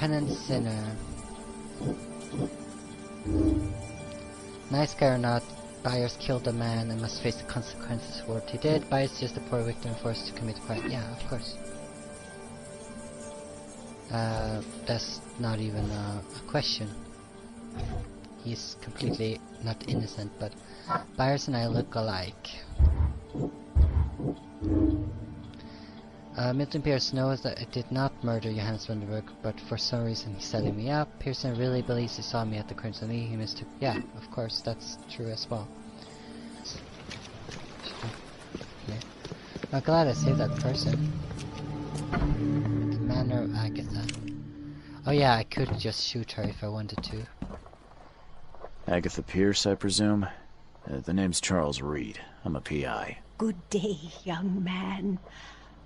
repentant sinner. Nice guy or not, Byers killed a man and must face the consequences for what he did. Byers is just a poor victim forced to commit crime. Yeah, of course. That's not even a question. He's completely not innocent, but Byers and I look alike. Milton Pierce knows that I did not murder Johannes Vandenberg, but for some reason he's setting me up. Pearson really believes he saw me at the Crimson Lee. He mistook. Yeah, of course, that's true as well. Yeah. I'm glad I saved that person. The Manor of Agatha. Oh yeah, I could just shoot her if I wanted to. Agatha Pierce, I presume? The name's Charles Reed. I'm a PI. Good day, young man.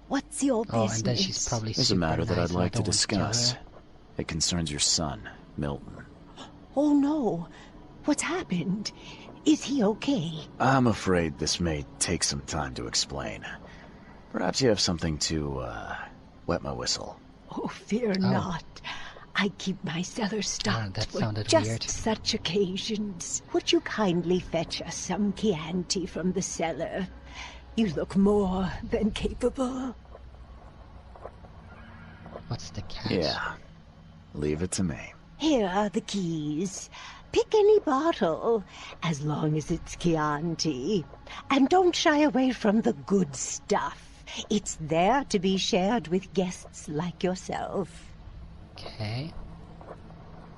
What's your business? Oh, and then she's probably There's a super matter that nice I'd like to and I don't want discuss. kill her. It concerns your son, Milton. Oh no. What's happened? Is he okay? I'm afraid this may take some time to explain. Perhaps you have something to, wet my whistle. Oh, fear not. I keep my cellar stocked that for sounded just weird. such occasions. Would you kindly fetch us some Chianti from the cellar? You look more than capable. What's the catch? Yeah. Leave it to me. Here are the keys. Pick any bottle, as long as it's Chianti. And don't shy away from the good stuff. It's there to be shared with guests like yourself. Okay.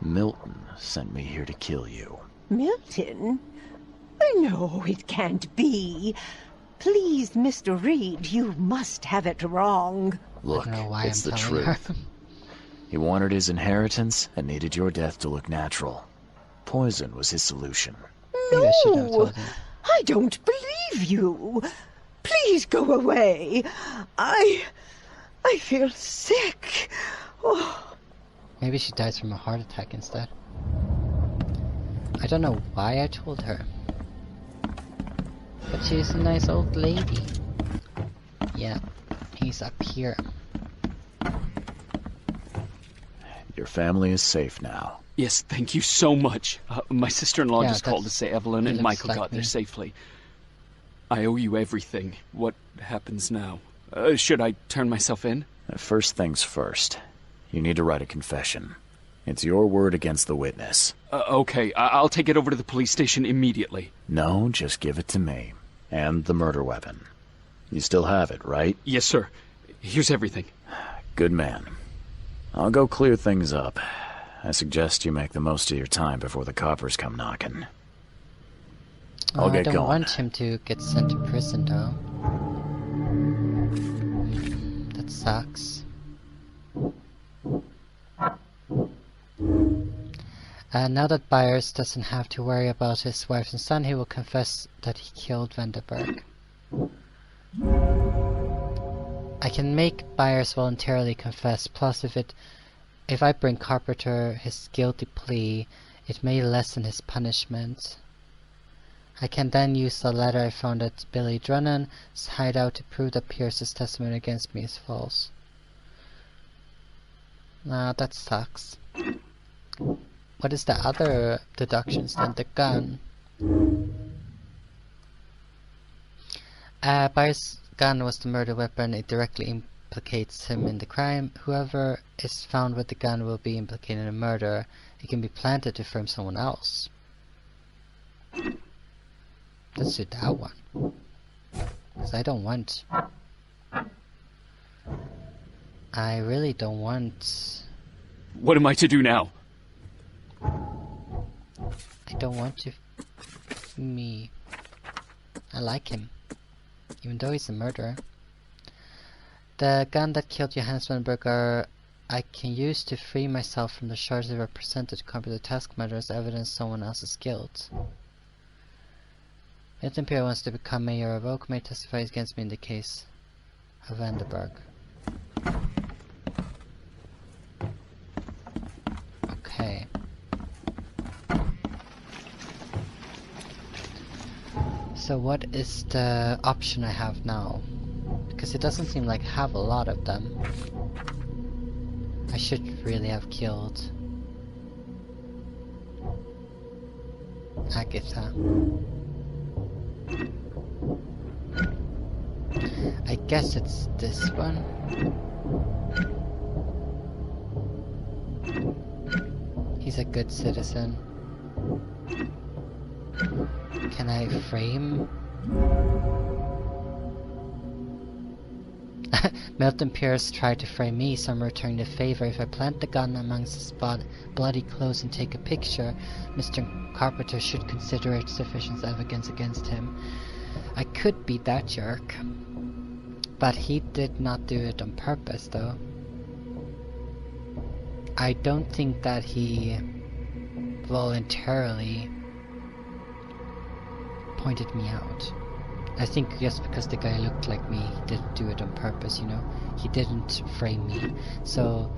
Milton sent me here to kill you. Milton? No, it can't be. Please, Mr. Reed, you must have it wrong. Look, I don't know why it's I'm the telling truth. her. He wanted his inheritance and needed your death to look natural. Poison was his solution. Maybe I shouldn't have No, told him. I don't believe you. Please go away. I feel sick. Oh. Maybe she dies from a heart attack instead. I don't know why I told her. But she's a nice old lady. Yeah, he's up here. Your family is safe now. Yes, thank you so much. My sister-in-law Yeah, just called to say Evelyn and looks Michael like got there me. safely. I owe you everything. What happens now? Should I turn myself in? First things first. You need to write a confession. It's your word against the witness. Okay, I'll take it over to the police station immediately. No, just give it to me. And the murder weapon. You still have it, right? Yes, sir. Here's everything. Good man. I'll go clear things up. I suggest you make the most of your time before the coppers come knocking. I'll get I don't going. want him to get sent to prison, though. That sucks. Now that Byers doesn't have to worry about his wife and son, he will confess that he killed Vandenberg. I can make Byers voluntarily confess, plus if I bring Carpenter his guilty plea, it may lessen his punishment. I can then use the letter I found at Billy Drunnan's hideout to prove that Pierce's testimony against me is false. Nah, that sucks. What is the other deductions then? The gun. Byers' gun was the murder weapon. It directly implicates him in the crime. Whoever is found with the gun will be implicated in a murder. It can be planted to frame someone else. Let's do that one. Because I don't want... I really don't want... What am I to do now? I don't want to... Me. I like him. Even though he's a murderer. The gun that killed Johannes Vandenberg I can use to free myself from the charges that were presented to computer task matter as evidence of someone else's guilt. Milton Pierre wants to become mayor of Oak, may testify against me in the case of Vandenberg. Okay. So what is the option I have now? Because it doesn't seem like I have a lot of them. I should really have killed Agatha. I guess it's this one. He's a good citizen. Can I frame? Milton Pierce tried to frame me, so I'm returning the favor. If I plant the gun amongst his bloody clothes and take a picture, Mr. Carpenter should consider it sufficient evidence against him. I could be that jerk. But he did not do it on purpose, though. I don't think that he voluntarily pointed me out. I think just because the guy looked like me, he didn't do it on purpose, you know? He didn't frame me. So,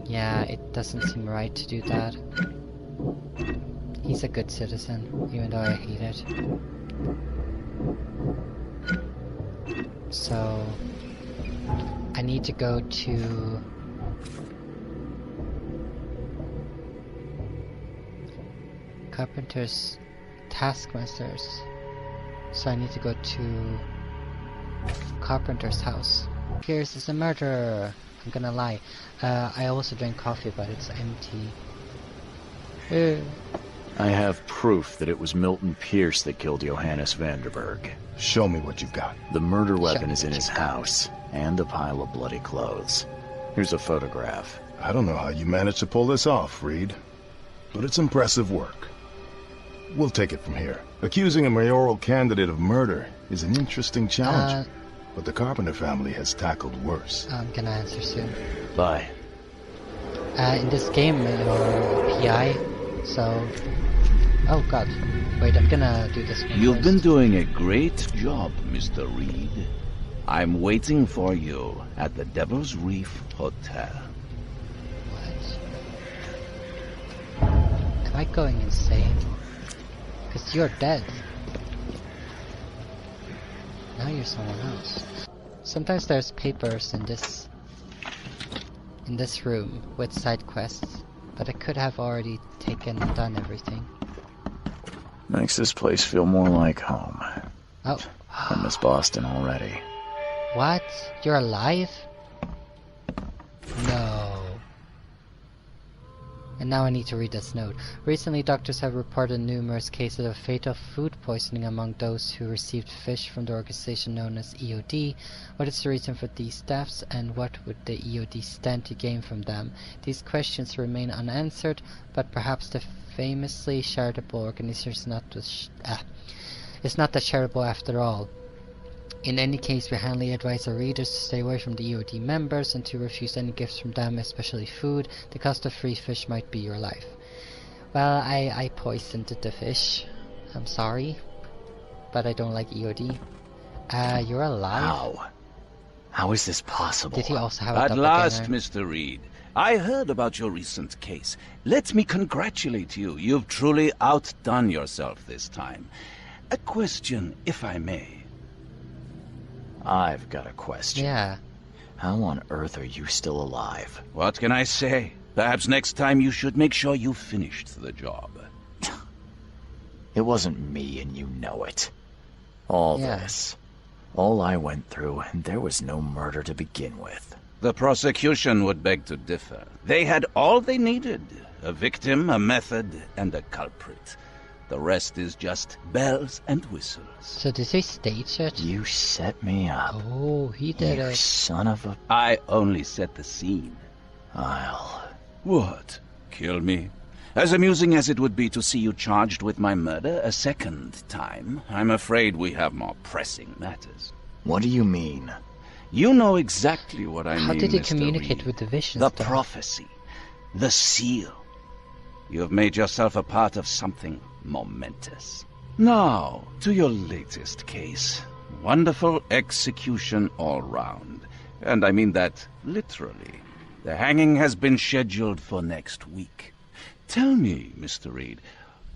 yeah, it doesn't seem right to do that. He's a good citizen, even though I hate it. So, I need to go to Carpenter's Taskmasters. So I need to go to Carpenter's house. Pierce is a murderer. I'm gonna lie. I also drank coffee, but it's empty. I have proof that it was Milton Pierce that killed Johannes Vanderberg. Show me what you've got. The murder weapon is in his house, and a pile of bloody clothes. Here's a photograph. I don't know how you managed to pull this off, Reed, but it's impressive work. We'll take it from here. Accusing a mayoral candidate of murder is an interesting challenge, but the Carpenter family has tackled worse. I'm gonna answer soon. Bye. In this game, you're PI, so... Oh god. Wait, I'm gonna do this one You've first. been doing a great job, Mr. Reed. I'm waiting for you at the Devil's Reef Hotel. What? Am I going insane? Because you're dead. Now you're someone else. Sometimes there's papers in this room with side quests, but I could have already taken and done everything. Makes this place feel more like home. Oh. I miss Boston already. What? You're alive? No. And now I need to read this note. Recently, doctors have reported numerous cases of fatal food poisoning among those who received fish from the organization known as EOD. What is the reason for these deaths, and what would the EOD stand to gain from them? These questions remain unanswered, but perhaps the famously charitable organization is not that charitable after all. In any case, we highly advise our readers to stay away from the EOD members and to refuse any gifts from them, especially food. The cost of free fish might be your life. Well, I poisoned the fish. I'm sorry, but I don't like EOD. You're alive? How is this possible? Did he also have a At last, doppelganger? Mr. Reed. I heard about your recent case. Let me congratulate you. You've truly outdone yourself this time. A question, if I may. I've got a question. Yeah. How on earth are you still alive? What can I say? Perhaps next time you should make sure you finished the job. It wasn't me, and you know it. All this. All I went through, and there was no murder to begin with. The prosecution would beg to differ. They had all they needed. A victim, a method, and a culprit. The rest is just bells and whistles. So did he stage it? You set me up. Oh, he did You it. son of a... I only set the scene. What? Kill me? As amusing as it would be to see you charged with my murder a second time, I'm afraid we have more pressing matters. What do you mean? You know exactly what I mean, How did he Mr. communicate Reed. with the visions? The though? prophecy. The seal. You have made yourself a part of something momentous. Now, to your latest case. Wonderful execution all round. And I mean that literally. The hanging has been scheduled for next week. Tell me, Mr. Reed,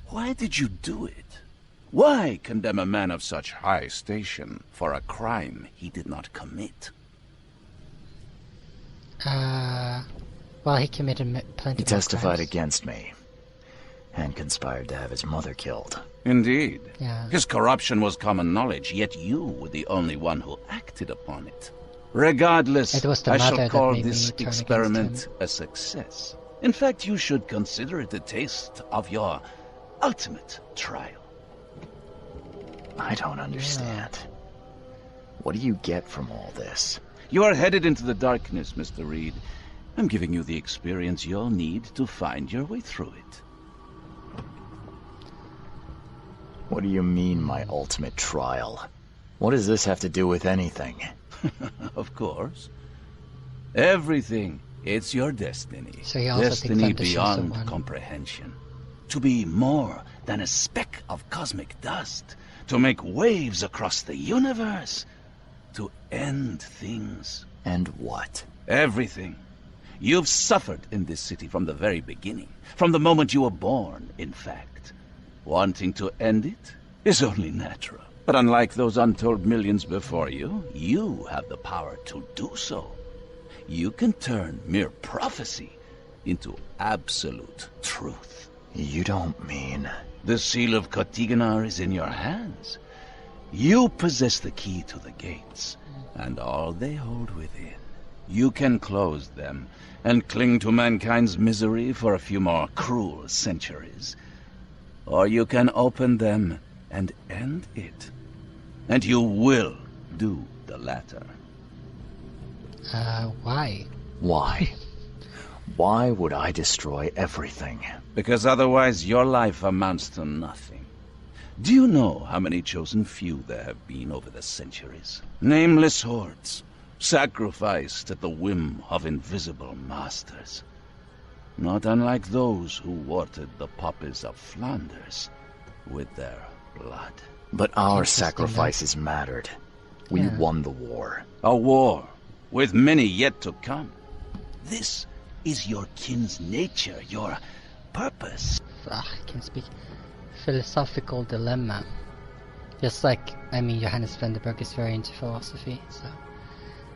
why did you do it? Why condemn a man of such high station for a crime he did not commit? Well, he committed plenty He more testified crimes. against me. And conspired to have his mother killed. Indeed. Yeah. His corruption was common knowledge, yet you were the only one who acted upon it. Regardless, It was the I mother shall that call made me this turn against experiment him. a success. In fact, you should consider it a taste of your ultimate trial. I don't understand. What do you get from all this? You are headed into the darkness, Mr. Reed. I'm giving you the experience you'll need to find your way through it. What do you mean, my ultimate trial? What does this have to do with anything? Of course. Everything. It's your destiny. So he also thinks Destiny I'm the chosen beyond one. comprehension. To be more than a speck of cosmic dust. To make waves across the universe. To end things. And what? Everything. You've suffered in this city from the very beginning. From the moment you were born, in fact. Wanting to end it is only natural. But unlike those untold millions before you, you have the power to do so. You can turn mere prophecy into absolute truth. You don't mean... The seal of Kotiganar is in your hands. You possess the key to the gates, and all they hold within. You can close them and cling to mankind's misery for a few more cruel centuries. Or you can open them and end it. And you will do the latter. Why? Why? Why would I destroy everything? Because otherwise your life amounts to nothing. Do you know how many chosen few there have been over the centuries? Nameless hordes, sacrificed at the whim of invisible masters. Not unlike those who watered the poppies of Flanders with their blood. But our Interesting, sacrifices mattered. We Yeah. won the war. A war, with many yet to come. This is your kin's nature, your purpose. I can't speak. Philosophical dilemma. Just like, I mean, Johannes Vandenberg is very into philosophy, so...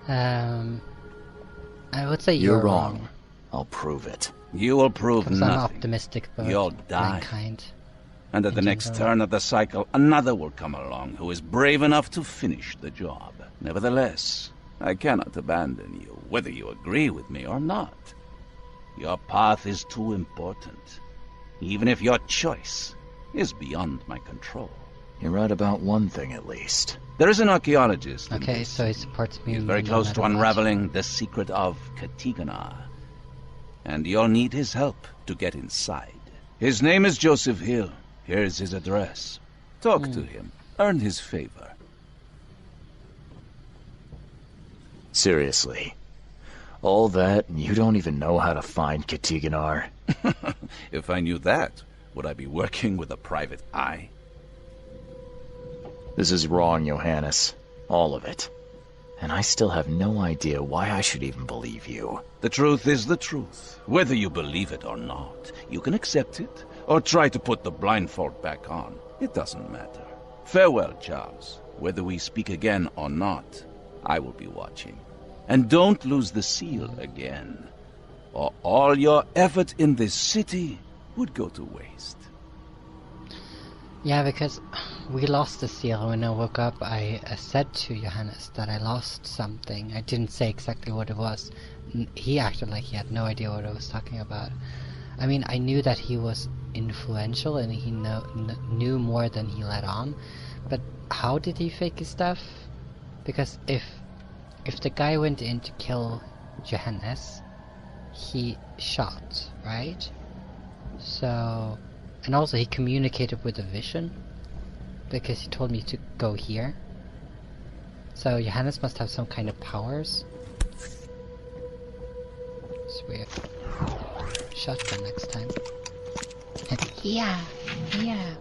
I would say You're you're wrong. I'll prove it. You will prove Because I'm nothing. optimistic about You'll die. mankind. And at the in next general. turn of the cycle, another will come along who is brave enough to finish the job. Nevertheless, I cannot abandon you, whether you agree with me or not. Your path is too important, even if your choice is beyond my control. You're right about one thing, at least. There is an archaeologist in Okay, this so he city. supports me. He's very no close to matter what. unraveling the secret of Kotiganar. And you'll need his help to get inside. His name is Joseph Hill. Here's his address. Talk to him. Earn his favor. Seriously. All that, and you don't even know how to find Kotiganar? If I knew that, would I be working with a private eye? This is wrong, Johannes. All of it. And I still have no idea why I should even believe you. The truth is the truth. Whether you believe it or not, you can accept it, or try to put the blindfold back on. It doesn't matter. Farewell, Charles. Whether we speak again or not, I will be watching. And don't lose the seal again, or all your effort in this city would go to waste. Yeah, because we lost the seal. When I woke up, I said to Johannes that I lost something. I didn't say exactly what it was. He acted like he had no idea what I was talking about. I mean, I knew that he was influential and he knew more than he let on. But how did he fake his stuff? Because if the guy went in to kill Johannes, he shot, right? So... And also he communicated with a vision, because he told me to go here. So Johannes must have some kind of powers. It's weird. Shotgun next time. Yeah, yeah.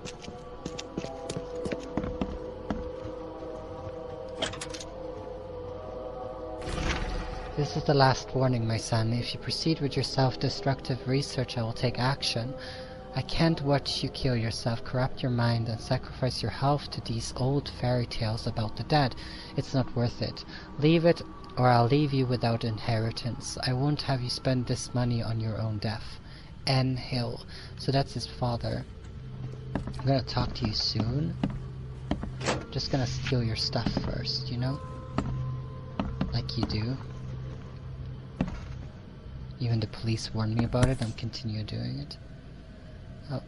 This is the last warning, my son. If you proceed with your self-destructive research, I will take action. I can't watch you kill yourself, corrupt your mind, and sacrifice your health to these old fairy tales about the dead. It's not worth it. Leave it or I'll leave you without inheritance. I won't have you spend this money on your own death. N. Hill. So that's his father. I'm gonna talk to you soon. Just gonna steal your stuff first, you know? Like you do. Even the police warned me about it, I'm continuing doing it. Oh.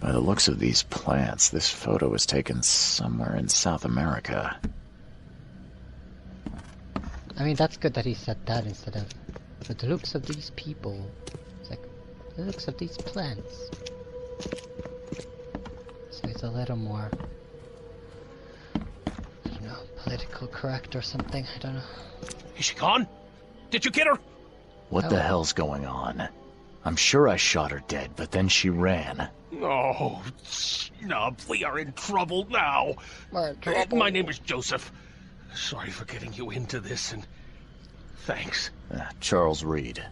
By the looks of these plants, this photo was taken somewhere in South America. I mean, that's good that he said that instead of, but the looks of these people. It's like, the looks of these plants. So it's a little more, I don't know, political correct or something, I don't know. Is she gone? Did you get her? What the hell's going on? I'm sure I shot her dead, but then she ran. Oh, snub, we are in trouble now. My name is Joseph. Sorry for getting you into this, and thanks. Charles Reed.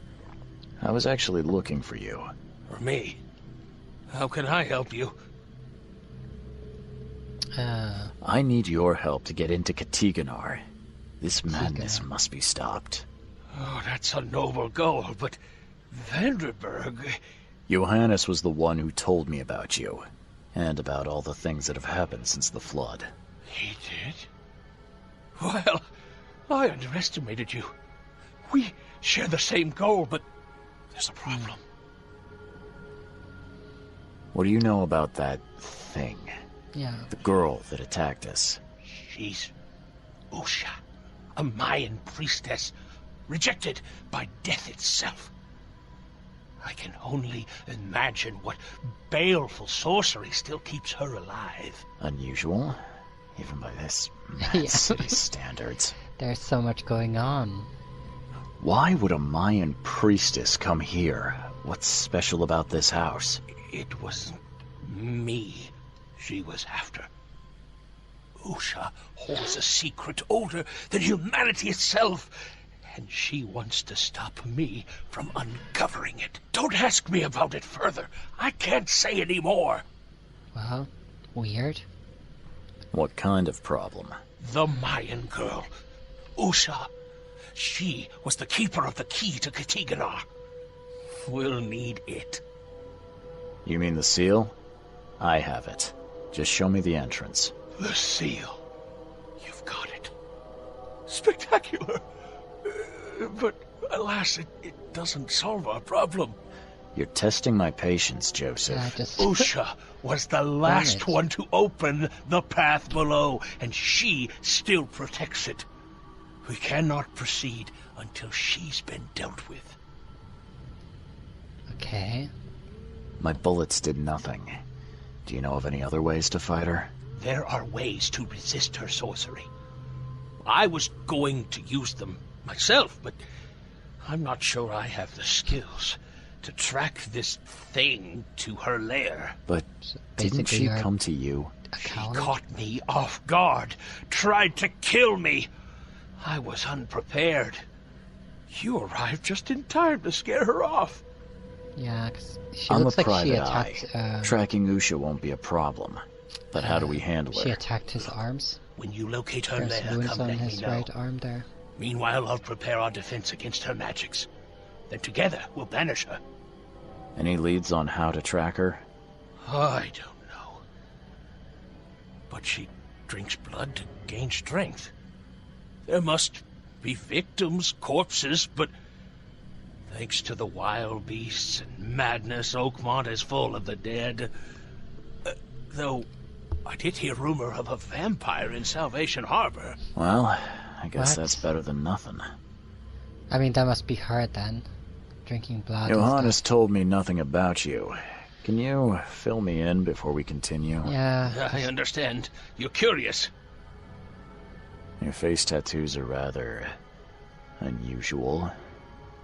I was actually looking for you. For me? How can I help you? I need your help to get into Katiganar. This madness must be stopped. Oh, that's a noble goal, but Vanderberg... Johannes was the one who told me about you, and about all the things that have happened since the flood. He did? Well, I underestimated you. We share the same goal, but there's a problem. What do you know about that thing? Yeah. The girl that attacked us. She's Usha, a Mayan priestess, rejected by death itself. I can only imagine what baleful sorcery still keeps her alive. Unusual, even by this mad city standards. There's so much going on. Why would a Mayan priestess come here? What's special about this house? It wasn't me she was after. Usha holds a secret older than humanity itself, and she wants to stop me from uncovering it. Don't ask me about it further. I can't say any more. Well, weird. What kind of problem? The Mayan girl, Usha. She was the keeper of the key to Katiganar. We'll need it. You mean the seal? I have it. Just show me the entrance. The seal. You've got it. Spectacular. But alas, it doesn't solve our problem. You're testing my patience, Joseph. Usha was the last one to open the path below, and she still protects it. We cannot proceed until she's been dealt with. Okay. My bullets did nothing. Do you know of any other ways to fight her? There are ways to resist her sorcery. I was going to use them myself, but I'm not sure I have the skills to track this thing to her lair. But didn't she come to you? She caught me off guard, tried to kill me. I was unprepared. You arrived just in time to scare her off. Yeah, 'cause she I'm looks a like she private attacked. eye. Tracking Usha won't be a problem. But how do we handle her? She attacked his arms. When you locate her There's lair, wounds come on let me his know. right arm there. Meanwhile, I'll prepare our defense against her magics. Then together, we'll banish her. Any leads on how to track her? I don't know. But she drinks blood to gain strength. There must be victims, corpses, but thanks to the wild beasts and madness, Oakmont is full of the dead. Though, I did hear rumor of a vampire in Salvation Harbor. Well, I guess What? that's better than nothing. I mean, that must be hard then. Drinking blood. Johannes told me nothing about you. Can you fill me in before we continue? Yeah. I understand. You're curious. Your face tattoos are rather unusual.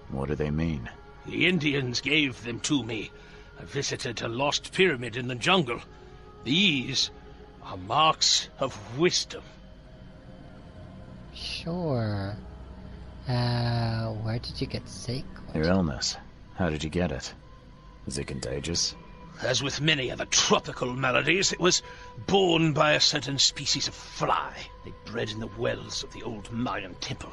What do they mean? The Indians gave them to me. I visited a lost pyramid in the jungle. These are marks of wisdom. Sure. Where did you get sick? Your illness. How did you get it? Is it contagious? as with many other tropical maladies, it was borne by a certain species of fly they bred in the wells of the old Mayan temple.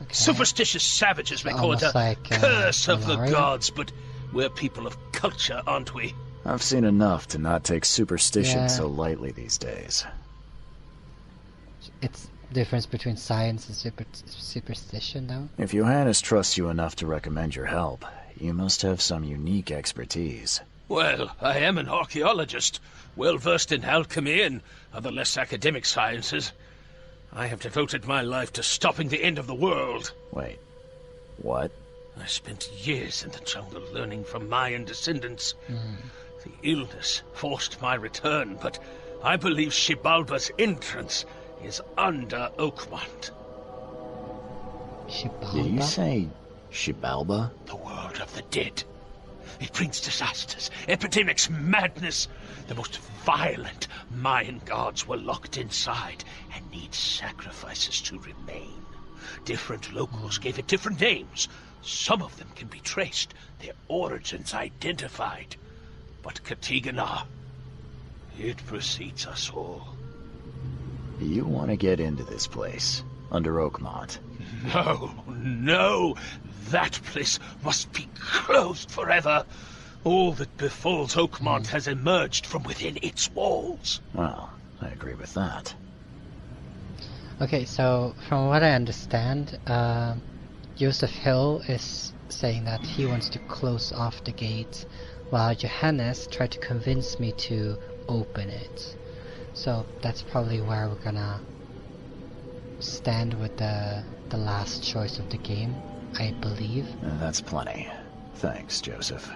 Okay. Superstitious savages may call it Almost a like, curse of the malaria. gods, but we're people of culture, aren't we? I've seen enough to not take superstition Yeah. so lightly these days. It's difference between science and superstition, though. If Johannes trusts you enough to recommend your help, you must have some unique expertise. Well, I am an archaeologist, well versed in alchemy and other less academic sciences. I have devoted my life to stopping the end of the world. Wait, what? I spent years in the jungle learning from Mayan descendants. The illness forced my return, but I believe Xibalba's entrance is under Oakmont. Did you Xibalba? say Xibalba? The world of the dead. It brings disasters, epidemics, madness. The most violent Mayan gods were locked inside and need sacrifices to remain. Different locals gave it different names. Some of them can be traced, their origins identified. But Katigana, it precedes us all. You want to get into this place, under Oakmont. No, that place must be closed forever. All that befalls Oakmont has emerged from within its walls. Well, I agree with that. Okay, so from what I understand, Joseph Hill is saying that he wants to close off the gate, while Johannes tried to convince me to open it. So that's probably where we're gonna stand with the last choice of the game, I believe. That's plenty. Thanks, Joseph.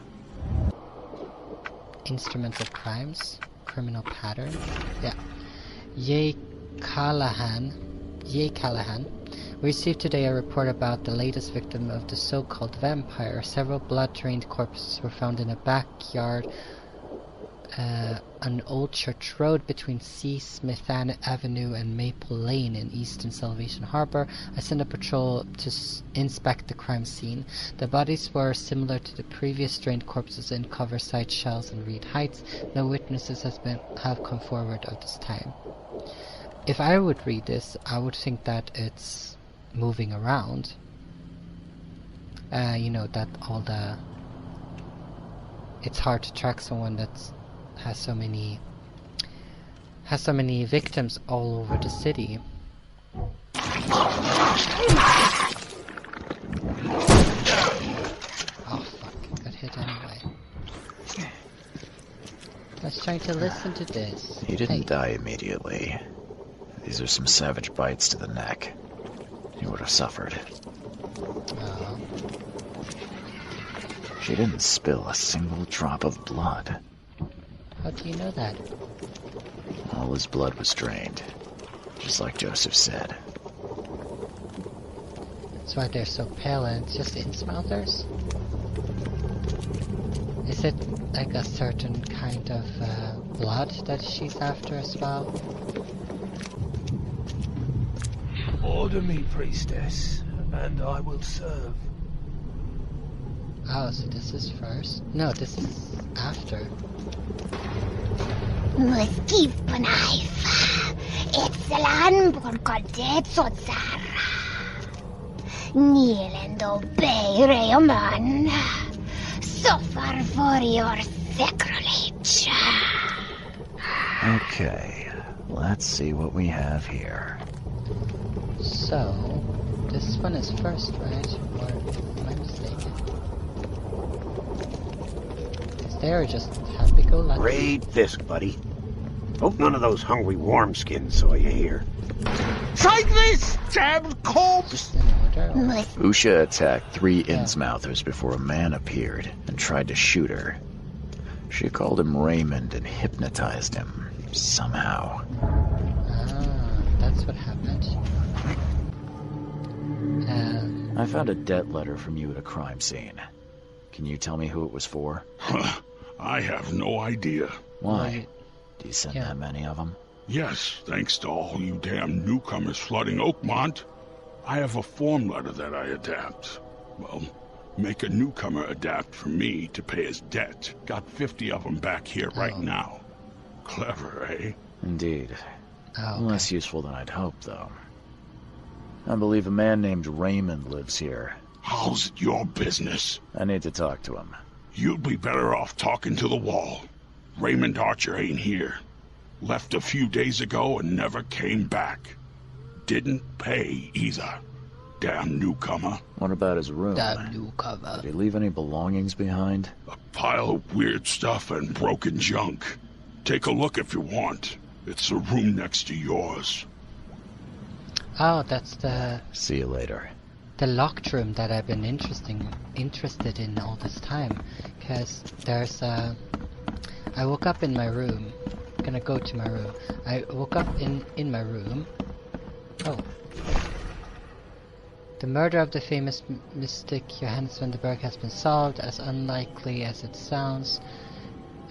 Instruments of crimes, criminal pattern. Yeah. Ye Callahan. We received today a report about the latest victim of the so-called vampire. Several blood-drained corpses were found in a backyard on Old Church Road between C. Smith Avenue and Maple Lane in Eastern Salvation Harbor. I sent a patrol to inspect the crime scene. The bodies were similar to the previous drained corpses in Coverside, Shells, and Reed Heights. No witnesses have come forward at this time. If I would read this, I would think that it's moving around. You know, that all the... It's hard to track someone that's has so many victims all over the city. Oh fuck, got hit anyway. I was trying to listen to this. He didn't Hey. die immediately. These are some savage bites to the neck. He would have suffered. Oh. She didn't spill a single drop of blood. How do you know that? All his blood was drained, just like Joseph said. That's why they're so pale, and it's just in-smouthers? Is it like a certain kind of blood that she's after as well? Order me, priestess, and I will serve. Oh, so this is first? No, this is after. Muskif Panaif. Etzelan Borkodet Sotzara. Kneel and obey, Rayoman. Suffer for your sacrilege. Okay, let's see what we have here. So, this one is first, right? Or am I mistaken? Is there just happy-go-lucky? Raid this, buddy. Hope none of those hungry wormskins saw you here. Take this, damned corpse! Just in order? Or... Usha attacked 3 Innsmouthers before a man appeared and tried to shoot her. She called him Raymond and hypnotized him, somehow. Ah, that's what happened. I found a debt letter from you at a crime scene. Can you tell me who it was for? I have no idea. Why? Do you send Yeah. that many of them? Yes, thanks to all you damn newcomers flooding Oakmont, I have a form letter that I adapt. Well, Make a newcomer adapt for me to pay his debt. Got 50 of them back here right now. Clever, eh? Indeed. Oh, okay. Less useful than I'd hoped, though. I believe a man named Raymond lives here. How's it your business? I need to talk to him. You'd be better off talking to the wall. Raymond Archer ain't here. Left a few days ago and never came back. Didn't pay either. Damn newcomer. What about his room? Damn newcomer. Did he leave any belongings behind? A pile of weird stuff and broken junk. Take a look if you want. It's the room next to yours. Oh, that's the See you later. locked room that I've been interested in all this time. Because there's I woke up in my room. I'm gonna go to my room. I woke up in my room. Oh. The murder of the famous mystic Johannes van den Berg has been solved, as unlikely as it sounds.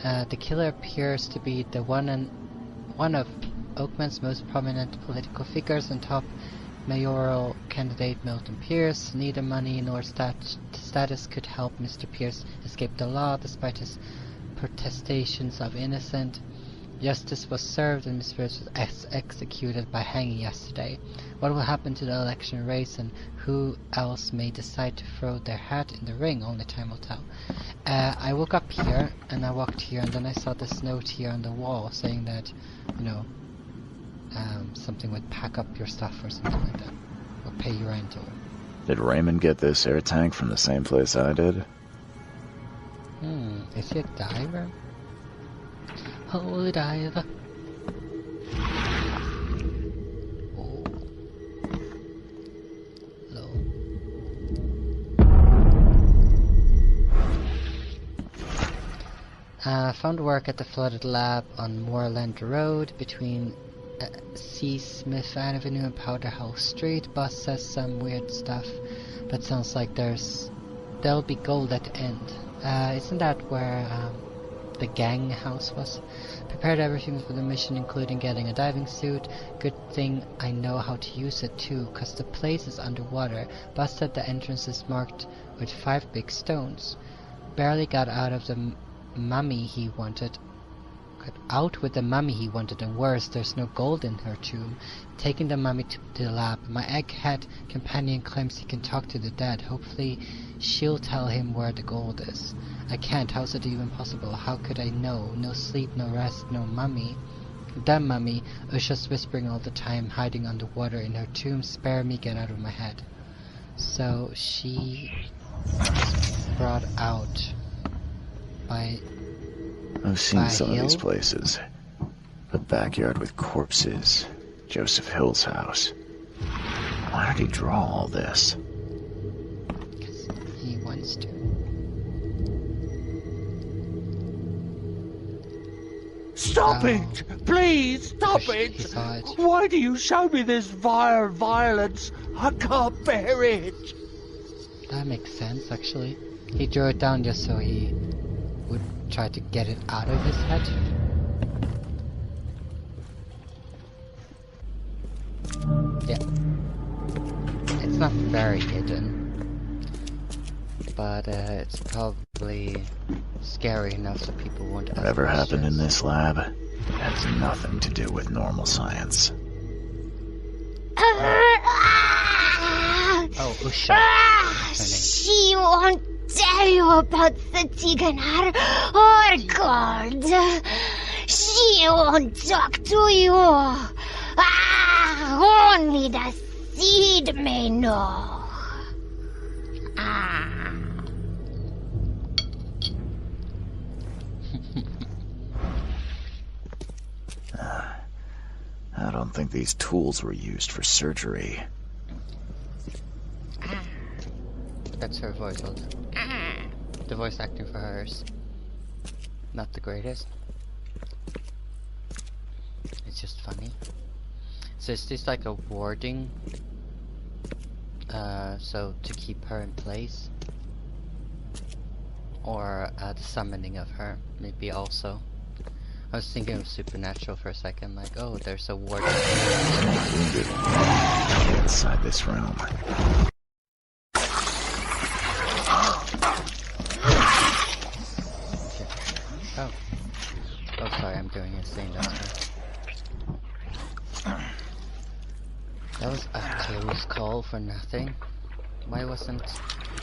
The killer appears to be the one of Oakman's most prominent political figures and top mayoral candidate Milton Pierce. Neither money nor status could help Mr. Pierce escape the law, despite his protestations of innocence. Justice was served and Mr. Pierce was executed by hanging yesterday. What will happen to the election race and who else may decide to throw their hat in the ring? Only time will tell. I woke up here and I walked here and then I saw this note here on the wall saying that, you know, something would pack up your stuff or something like that. Or pay your rent or... Did Raymond get this air tank from the same place I did? Is he a diver? Holy diver. Oh. Low. Found work at the flooded lab on Moorland Road between C. Smith Avenue and Powder House Street. Boss says some weird stuff, but sounds like there'll be gold at the end. Isn't that where the gang house was? Prepared everything for the mission, including getting a diving suit. Good thing I know how to use it too, cause the place is underwater. Boss said the entrance is marked with 5 big stones. Barely got out of the mummy he wanted. Got out with the mummy he wanted, and worse, there's no gold in her tomb. Taking the mummy to the lab. My egghead companion claims he can talk to the dead. Hopefully she'll tell him where the gold is. I can't. How's it even possible? How could I know? No sleep, no rest, no mummy. Damn mummy. Usha's whispering all the time, hiding underwater in her tomb. Spare me, get out of my head. So she was brought out by... I've seen some Hill? of these places. A backyard with corpses. Joseph Hill's house. Why did he draw all this? Because he wants to. Stop it! Please, stop it! He saw it. Why do you show me this vile violence? I can't bear it! That makes sense, actually. He drew it down just so he would try to get it out of his head. Yeah. It's not very hidden, but it's probably scary enough so people won't ask Whatever happened in questions. this lab has nothing to do with normal science. Oh, Usha. She won't tell you about the Tiganar or gold. She won't talk to you. Only the seed may know. I don't think these tools were used for surgery. That's her voice also. The voice acting for hers. Not the greatest. It's just funny. So is this like a warding? So to keep her in place? Or the summoning of her, maybe also. I was thinking of Supernatural for a second, like, oh, there's a warding. Wounded. Inside this room. That was a close call for nothing. Why wasn't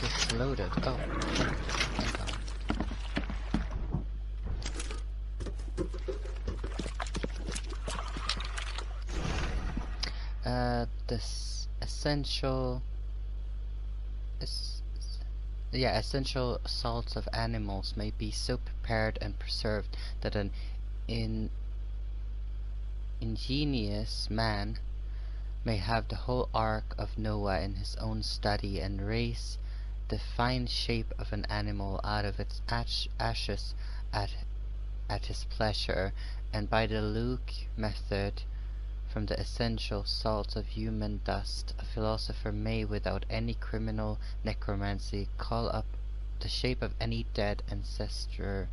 this loaded? Oh, hang on. This essential essential salts of animals may be so prepared and preserved that an ingenious man may have the whole Ark of Noah in his own study, and raise the fine shape of an animal out of its ashes at his pleasure, and by the Luke method from the essential salts of human dust, a philosopher may, without any criminal necromancy, call up the shape of any dead ancestor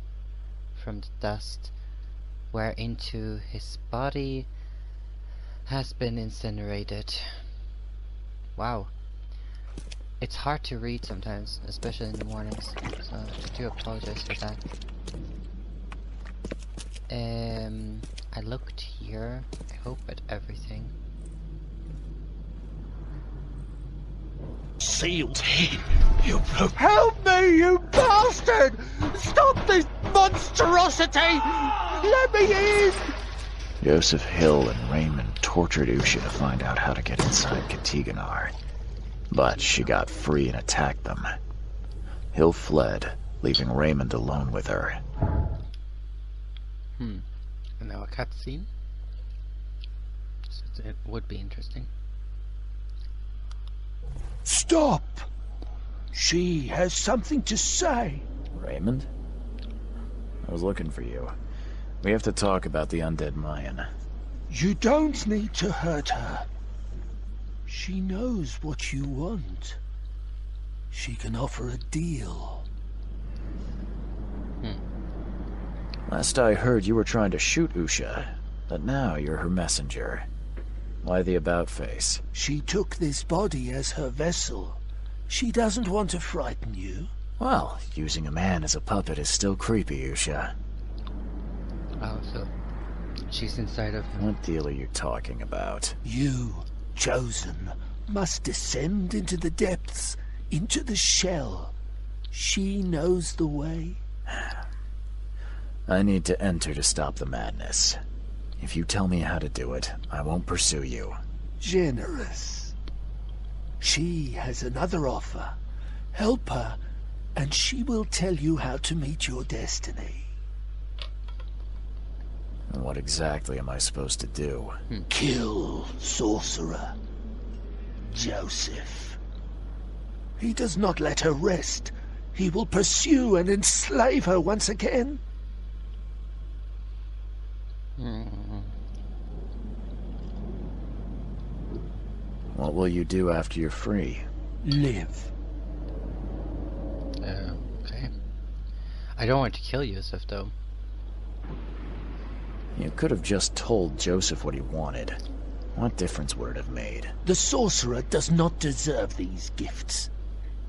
from the dust whereinto his body has been incinerated. Wow. It's hard to read sometimes, especially in the mornings, so I do apologize for that. I looked here, I hope at everything. Sealed in. You broke. Help me, you bastard! Stop this monstrosity! Let me in! Joseph Hill and Raymond tortured Usha to find out how to get inside Katiganar. But she got free and attacked them. Hill fled, leaving Raymond alone with her. And now a cutscene. So it would be interesting. Stop! She has something to say. Raymond? I was looking for you. We have to talk about the undead Mayan. You don't need to hurt her. She knows what you want. She can offer a deal. Last I heard, you were trying to shoot Usha, but now you're her messenger. Why the about-face? She took this body as her vessel. She doesn't want to frighten you. Well, using a man as a puppet is still creepy, Usha. Oh, so she's inside of him. What deal are you talking about? You, chosen, must descend into the depths, into the shell. She knows the way. I need to enter to stop the madness. If you tell me how to do it, I won't pursue you. Generous. She has another offer. Help her, and she will tell you how to meet your destiny. What exactly am I supposed to do? Kill sorcerer Joseph. He does not let her rest. He will pursue and enslave her once again. What will you do after you're free? Live. Okay. I don't want to kill Yusuf, though. You could have just told Joseph what he wanted. What difference would it have made? The sorcerer does not deserve these gifts.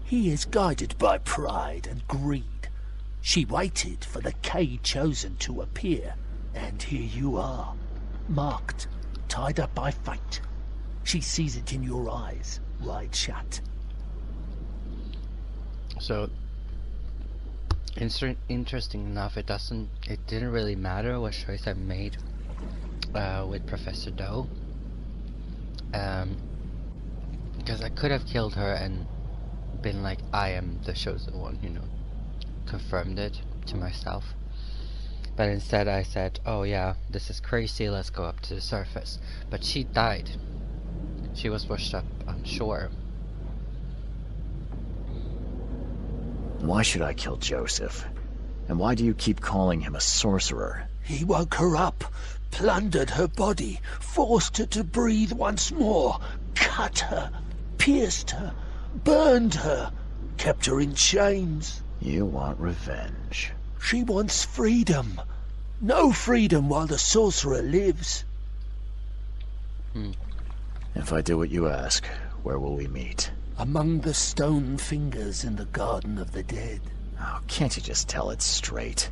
He is guided by pride and greed. She waited for the K chosen to appear, and here you are, marked, tied up by fate. She sees it in your eyes, wide shut. So, interesting enough, it didn't really matter what choice I made with Professor Doe. Because I could have killed her and been like, I am the chosen one, you know, confirmed it to myself. But instead I said, oh yeah, this is crazy, let's go up to the surface. But she died. She was washed up on shore. Why should I kill Joseph? And why do you keep calling him a sorcerer? He woke her up, plundered her body, forced her to breathe once more, cut her, pierced her, burned her, kept her in chains. You want revenge. She wants freedom. No freedom while the sorcerer lives. If I do what you ask, where will we meet? Among the stone fingers in the Garden of the Dead. Oh, can't you just tell it straight?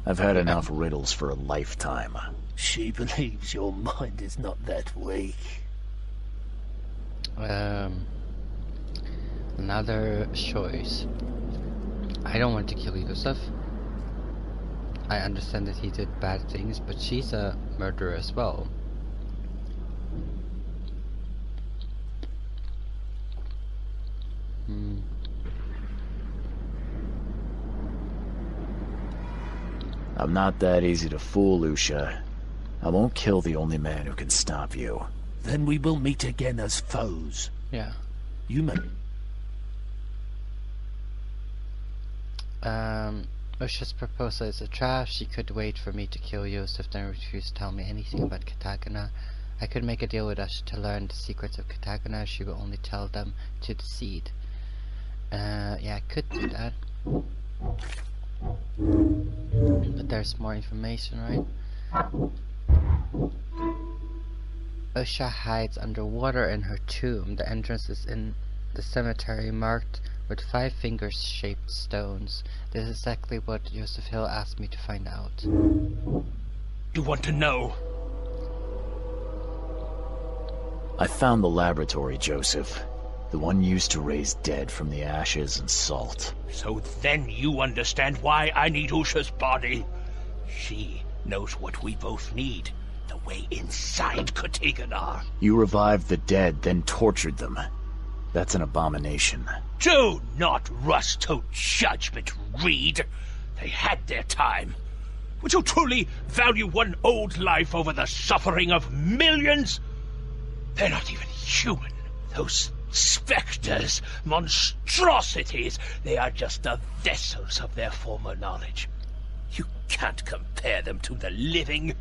I've had enough riddles for a lifetime. She believes your mind is not that weak. Another choice. I don't want to kill Yusuf. I understand that he did bad things, but she's a murderer as well. I'm not that easy to fool, Lucia. I won't kill the only man who can stop you. Then we will meet again as foes. Yeah. You may... Usha's proposal is a trap. She could wait for me to kill Yusuf, then refuse to tell me anything about Katagana. I could make a deal with Usha to learn the secrets of Katagana. She will only tell them to the seed. Yeah, I could do that. But there's more information, right? Usha hides underwater in her tomb. The entrance is in the cemetery marked with 5 finger-shaped stones. This is exactly what Joseph Hill asked me to find out. You want to know? I found the laboratory, Joseph. The one used to raise dead from the ashes and salt. So then you understand why I need Usha's body. She knows what we both need. The way inside Katiganar. You revived the dead, then tortured them. That's an abomination. Do not rush to judgment, Reed. They had their time. Would you truly value one old life over the suffering of millions? They're not even human. Those specters, monstrosities, they are just the vessels of their former knowledge. You can't compare them to the living.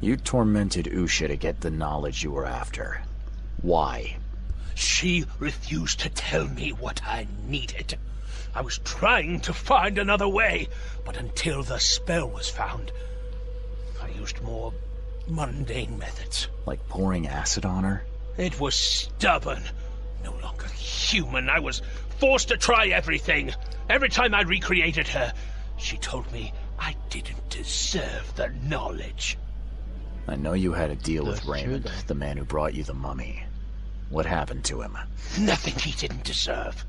You tormented Usha to get the knowledge you were after. Why? She refused to tell me what I needed. I was trying to find another way, but until the spell was found, I used more mundane methods. Like pouring acid on her? It was stubborn, no longer human. I was forced to try everything. Every time I recreated her, she told me I didn't deserve the knowledge. I know you had a deal with Raymond, the man who brought you the mummy. What happened to him? Nothing he didn't deserve.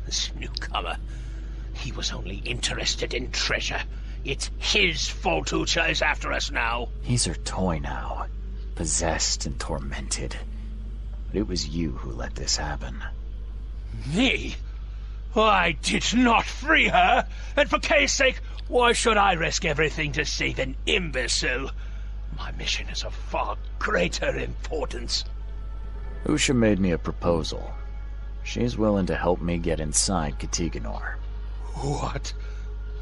This newcomer, he was only interested in treasure. It's his fault Usha is after us now. He's her toy now, possessed and tormented. But it was you who let this happen. Me? I did not free her, and for Kay's sake, why should I risk everything to save an imbecile? My mission is of far greater importance. Usha made me a proposal. She's willing to help me get inside Katiganar. What?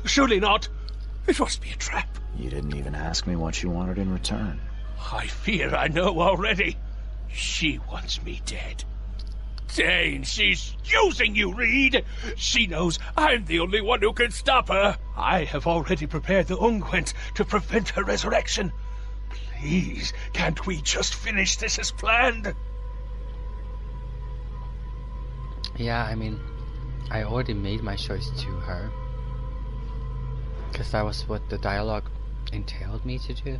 Surely not. It must be a trap. You didn't even ask me what she wanted in return. I fear I know already. She wants me dead. Dane, she's using you, Reed. She knows I'm the only one who can stop her. I have already prepared the unguent to prevent her resurrection. Please, can't we just finish this as planned? Yeah, I mean, I already made my choice to her. Because that was what the dialogue entailed me to do.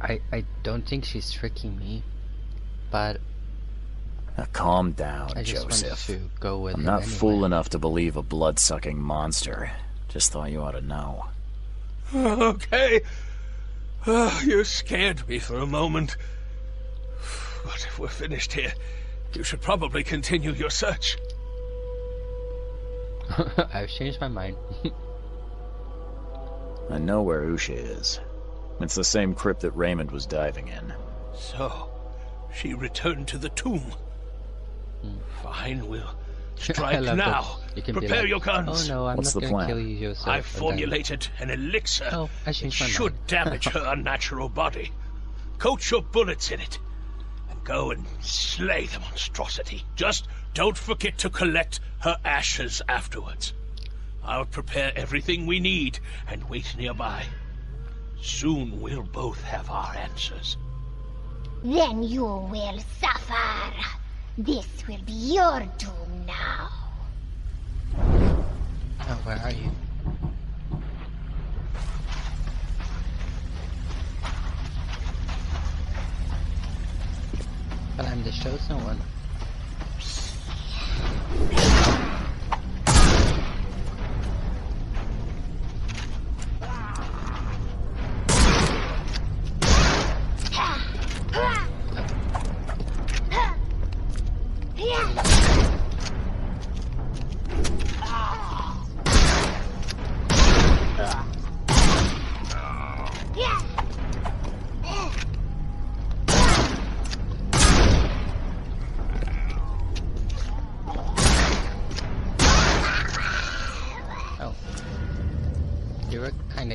I don't think she's tricking me, but... Now calm down, I just Joseph. wanted to go with I'm him not anyway. fool enough to believe a blood-sucking monster. Just thought you ought to know. Okay. You scared me for a moment. But if we're finished here, you should probably continue your search. I've changed my mind. I know where Usha is. It's the same crypt that Raymond was diving in. So, she returned to the tomb. Fine, we'll strike now. You can Prepare like, your guns. Oh no, I'm What's not the gonna plan? kill you, Joseph. I've formulated an elixir. Oh, I It changed my mind. should damage her unnatural body. Coat your bullets in it. And go and slay the monstrosity. Just don't forget to collect her ashes afterwards. I'll prepare everything we need and wait nearby. Soon we'll both have our answers. Then you will suffer. This will be your doom now. Oh, where are you? But I'm the chosen one.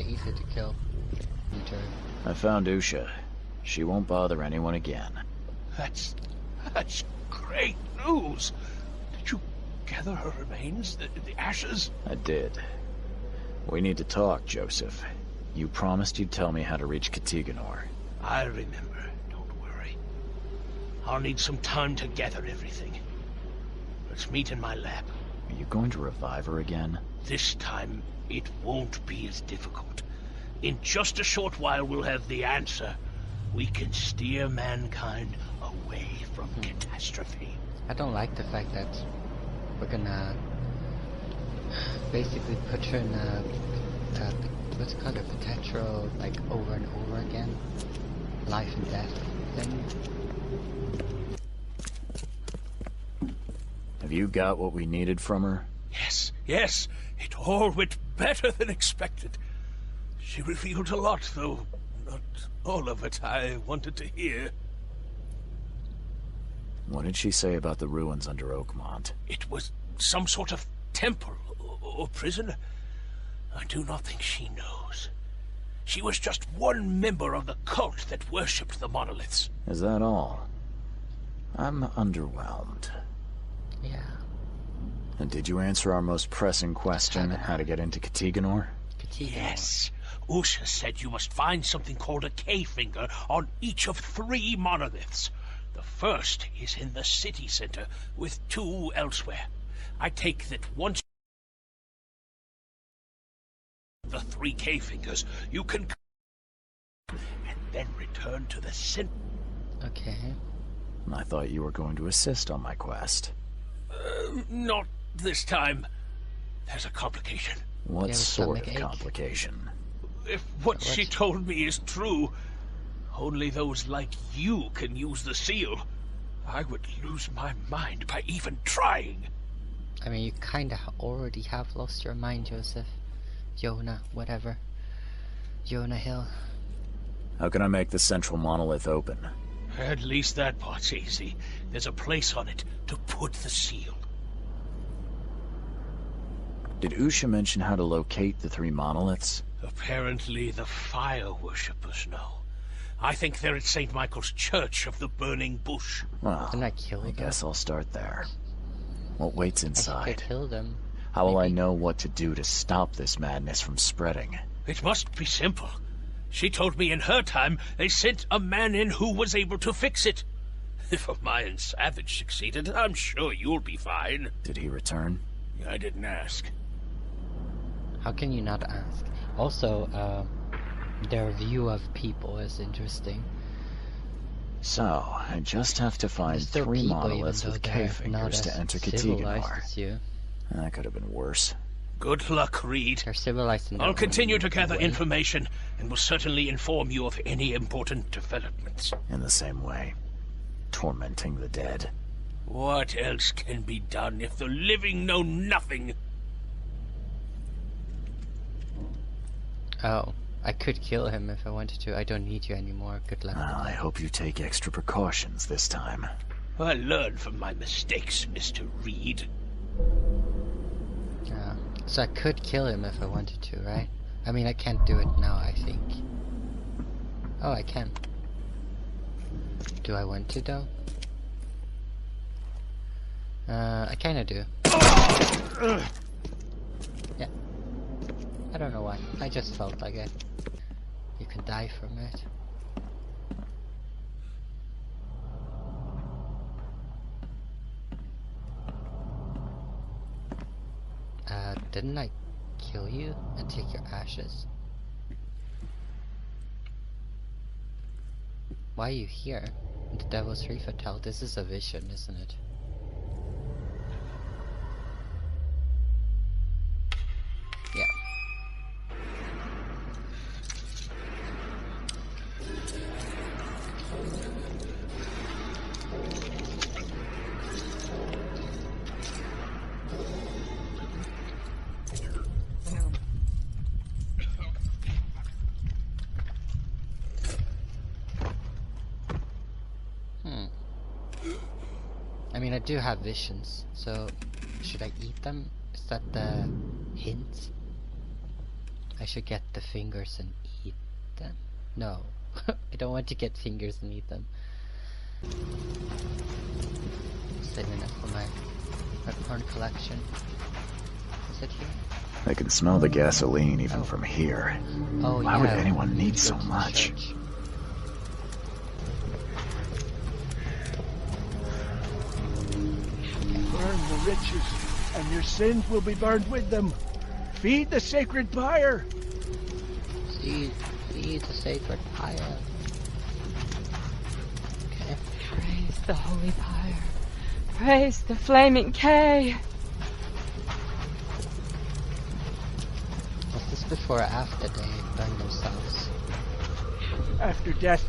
Easy to kill. I found Usha. She won't bother anyone again. That's great news. Did you gather her remains, the ashes? I did. We need to talk, Joseph. You promised you'd tell me how to reach Katiganor. I remember. Don't worry. I'll need some time to gather everything. Let's meet in my lab. Are you going to revive her again? This time, it won't be as difficult. In just a short while, we'll have the answer. We can steer mankind away from catastrophe. I don't like the fact that we're gonna basically put her in a what's it called, a perpetual, like, over and over again, life and death thing. Have you got what we needed from her? Yes. It all went better than expected. She revealed a lot, though not all of it I wanted to hear. What did she say about the ruins under Oakmont? It was some sort of temple or prison. I do not think she knows. She was just one member of the cult that worshipped the monoliths. Is that all? I'm underwhelmed. Yeah. And did you answer our most pressing question, how to get into Katiganor? Yes. Usha said you must find something called a K-finger on each of 3 monoliths. The first is in the city center, with 2 elsewhere. I take that once the 3 K-fingers, you can and then return to the center. Okay. I thought you were going to assist on my quest. Not this time. There's a complication. What sort of complication? If what she told me is true, only those like you can use the seal. I would lose my mind by even trying. I mean, you kinda already have lost your mind, Joseph. Jonah, whatever. Jonah Hill. How can I make the central monolith open? At least that part's easy. There's a place on it to put the seal. Did Usha mention how to locate the 3 monoliths? Apparently the fire worshippers know. I think they're at St. Michael's Church of the Burning Bush. Well, I guess I'll start there. What waits inside? I could kill them. How will I know what to do to stop this madness from spreading? It must be simple. She told me in her time they sent a man in who was able to fix it. If a Mayan savage succeeded, I'm sure you'll be fine. Did he return? I didn't ask. How can you not ask? Also, their view of people is interesting. So, I just have to find 3 monoliths with K-fingers to enter Katiganor. That could have been worse. Good luck, Reed. They're civilized in I'll continue to gather information, and will certainly inform you of any important developments. In the same way, tormenting the dead. What else can be done if the living know nothing? Oh, I could kill him if I wanted to. I don't need you anymore. Good luck. I hope you take extra precautions this time. I learned from my mistakes, Mr. Reed. So I could kill him if I wanted to, right? I mean, I can't do it now, I think. Oh, I can. Do I want to, though? I kinda do. Yeah. I don't know why. I just felt like it. You can die from it. Didn't I kill you and take your ashes? Why are you here? The Devil's Reef Hotel. This is a vision, isn't it? Yeah. I mean, I do have visions, so should I eat them? Is that the hint? I should get the fingers and eat them? No. I don't want to get fingers and eat them. Saving it for my porn collection. Is it here? I can smell the gasoline even from here. Oh, Why would anyone need so much? Burn the riches, and your sins will be burned with them. Feed the sacred pyre. Feed the sacred pyre. Okay. Praise the holy pyre. Praise the flaming K. Was this before or after they burned themselves? After death,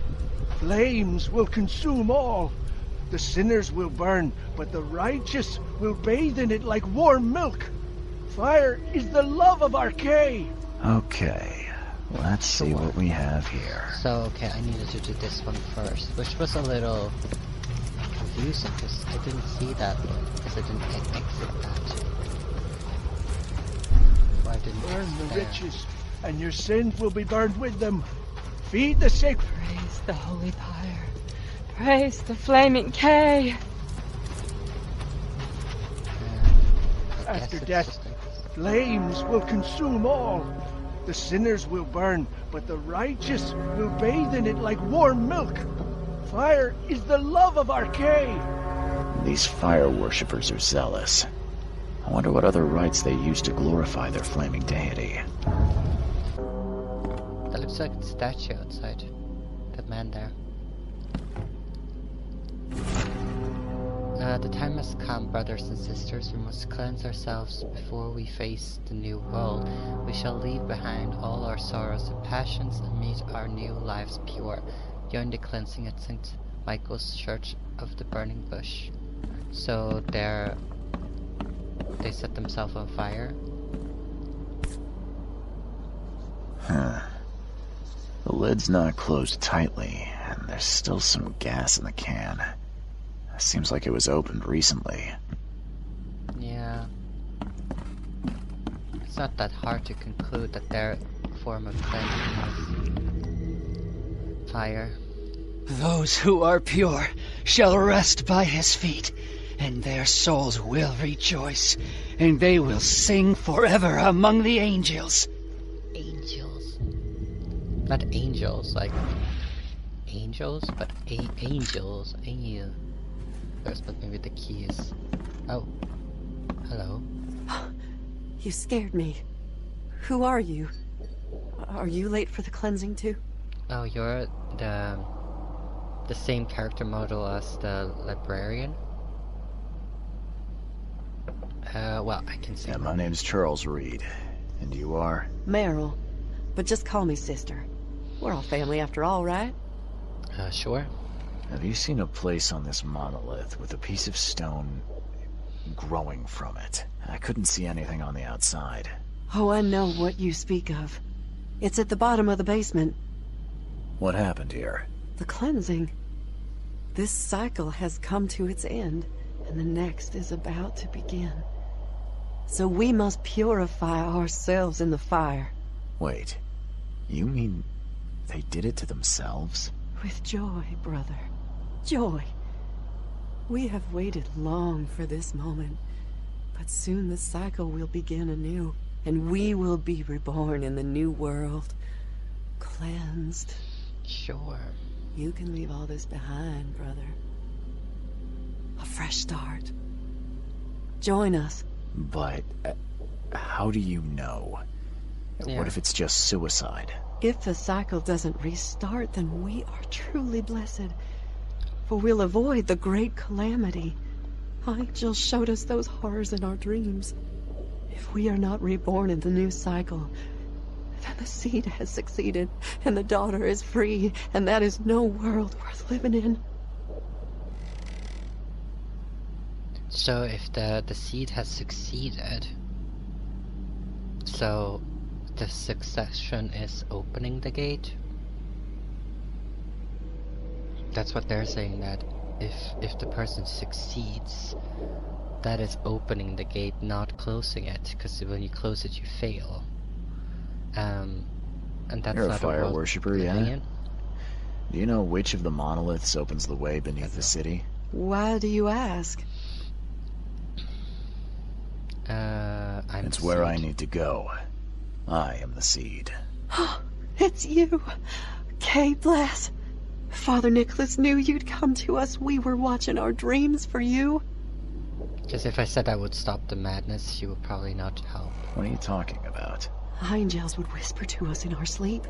flames will consume all. The sinners will burn, but the righteous will bathe in it like warm milk. Fire is the love of our K. Okay, let's see what we have here. So, okay, I needed to do this one first, which was a little confusing because I didn't see that one, because I didn't exit that. So I didn't Burn the there. riches, and your sins will be burned with them. Feed the sacred. Praise the holy pyre. Praise the flaming K. After death, flames will consume all. The sinners will burn, but the righteous will bathe in it like warm milk. Fire is the love of our K. These fire worshippers are zealous. I wonder what other rites they use to glorify their flaming deity. That looks like the statue outside. That man there. The time has come, brothers and sisters. We must cleanse ourselves before we face the new world. We shall leave behind all our sorrows and passions and meet our new lives pure. Join the cleansing at St. Michael's Church of the Burning Bush. So they set themselves on fire. Huh. The lid's not closed tightly, and there's still some gas in the can. Seems like it was opened recently. Yeah. It's not that hard to conclude that their form of cleansing is fire. Those who are pure shall rest by his feet, and their souls will rejoice, and they will sing forever among the angels. Angels. Not angels, like angels, but angels. Angel. First, but maybe the key is... Oh. Hello. You scared me. Who are you? Are you late for the cleansing too? Oh, you're the same character model as the librarian? Well, I can say... Yeah, my name's Charles Reed. And you are? Meryl. But just call me sister. We're all family after all, right? Sure. Have you seen a place on this monolith with a piece of stone growing from it? I couldn't see anything on the outside. Oh, I know what you speak of. It's at the bottom of the basement. What happened here? The cleansing. This cycle has come to its end, and the next is about to begin. So we must purify ourselves in the fire. Wait, you mean they did it to themselves? With joy, brother. Joy. We have waited long for this moment, but soon the cycle will begin anew, and we will be reborn in the new world. Cleansed. Sure. You can leave all this behind, brother. A fresh start. Join us. But how do you know? Yeah. What if it's just suicide? If the cycle doesn't restart, then we are truly blessed. for we'll avoid the great calamity. Angel showed us those horrors in our dreams. If we are not reborn in the new cycle, then the seed has succeeded, and the daughter is free, and that is no world worth living in. So if the seed has succeeded, so the succession is opening the gate? That's what they're saying, that if the person succeeds, that is opening the gate, not closing it, because when you close it you fail. And that's You're not a fire world worshipper, living yeah? in. Do you know which of the monoliths opens the way beneath the city? Why do you ask? It's where I need to go. I am the seed. It's you! Kay Bless! Father Nicholas knew you'd come to us. We were watching our dreams for you. Because if I said I would stop the madness, she would probably not help. What are you talking about? Angels would whisper to us in our sleep.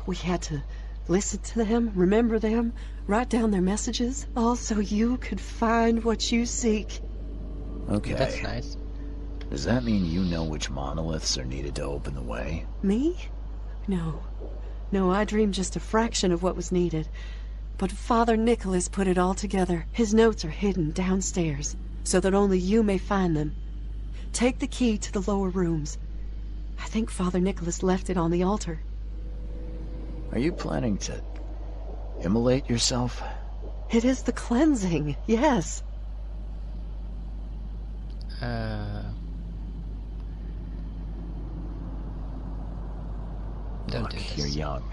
We had to listen to them, remember them, write down their messages, all so you could find what you seek. Okay. That's nice. Does that mean you know which monoliths are needed to open the way? Me? No. No, I dreamed just a fraction of what was needed. But Father Nicholas put it all together. His notes are hidden downstairs, so that only you may find them. Take the key to the lower rooms. I think Father Nicholas left it on the altar. Are you planning to immolate yourself? It is the cleansing, yes. Look, you're young,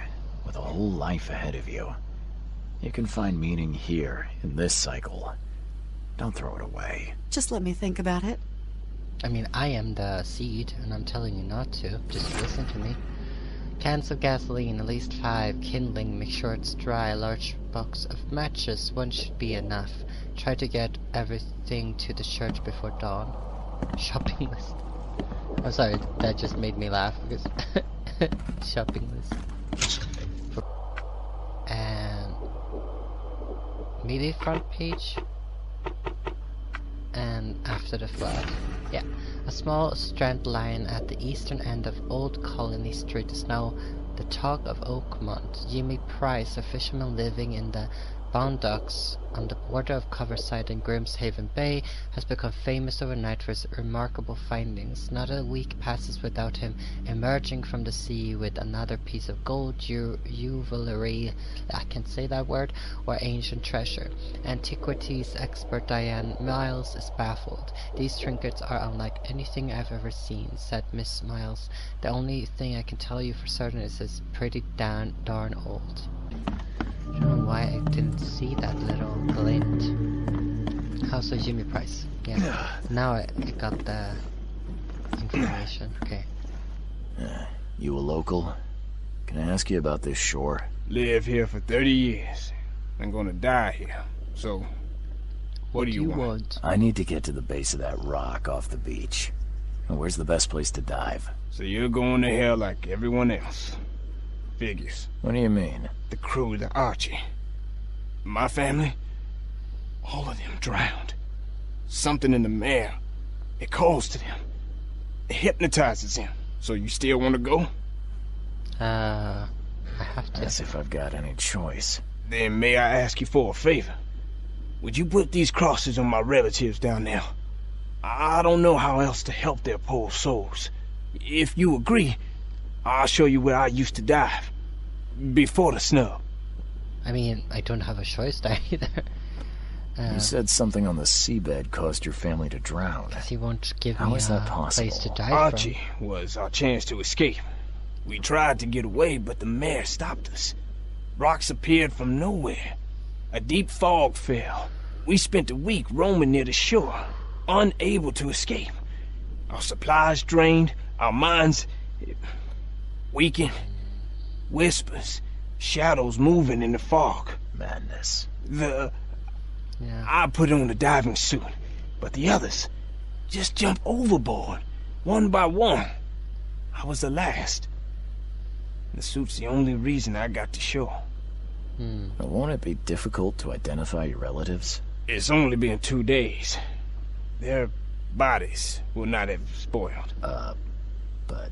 with a whole life ahead of you. You can find meaning here, in this cycle. Don't throw it away. Just let me think about it. I mean, I am the seed, and I'm telling you not to. Just listen to me. Cans of gasoline, at least 5. Kindling, make sure it's dry. Large box of matches, 1 should be enough. Try to get everything to the church before dawn. Shopping list. I'm sorry, that just made me laugh because shopping list. And maybe front page. And after the flood. Yeah. A small strand line at the eastern end of Old Colony Street is now the talk of Oakmont. Jimmy Price, a fisherman living in the Boondocks on the border of Coverside and Grimshaven Bay, has become famous overnight for his remarkable findings. Not a week passes without him emerging from the sea with another piece of gold, jewelry, I can't say that word, or ancient treasure. Antiquities expert Diane Miles is baffled. These trinkets are unlike anything I've ever seen, said Miss Miles. The only thing I can tell you for certain is it's pretty darn old. I don't know why I didn't see that little glint. How's the Jimmy Price? Yeah. Now I got the information. Okay. You a local? Can I ask you about this shore? Live here for 30 years. I'm gonna die here. So, what do you want? I need to get to the base of that rock off the beach. Where's the best place to dive? So you're going to hell like everyone else. Figures. What do you mean? The crew of the Archie. My family, all of them drowned. Something in the mare, it calls to them. It hypnotizes them. So you still want to go? I have to. As if I've got any choice. Then may I ask you for a favor? Would you put these crosses on my relatives down there? I don't know how else to help their poor souls. If you agree, I'll show you where I used to dive. Before the snub. I mean, I don't have a choice there either. You said something on the seabed caused your family to drown. He won't give How me is that possible? place to dive Archie was our chance to escape. We tried to get away, but the mare stopped us. Rocks appeared from nowhere. A deep fog fell. We spent a week roaming near the shore, unable to escape. Our supplies drained, our minds weakened. Whispers, shadows moving in the fog. Madness. I put on the diving suit, but the others just jumped overboard, one by one. I was the last. The suit's the only reason I got to shore. Won't it be difficult to identify your relatives? It's only been 2 days. Their bodies will not have spoiled. But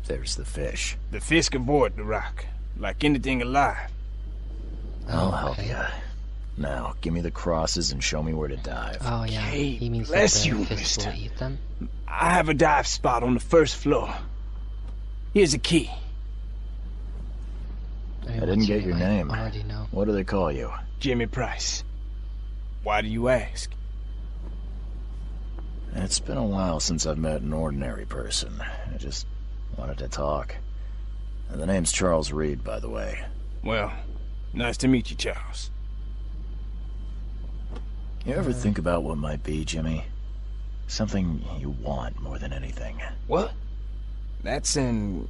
there's the fish. The fish can board the rock, like anything alive. I'll help you. Now, give me the crosses and show me where to dive. Oh yeah, he means bless that you, the fish mister. will eat them. I have a dive spot on the first floor. Here's a key. I didn't get your name. I already know. What do they call you? Jimmy Price. Why do you ask? It's been a while since I've met an ordinary person. I just wanted to talk. And the name's Charles Reed, by the way. Well, nice to meet you, Charles. You ever think about what might be, Jimmy? Something you want more than anything. What? That's an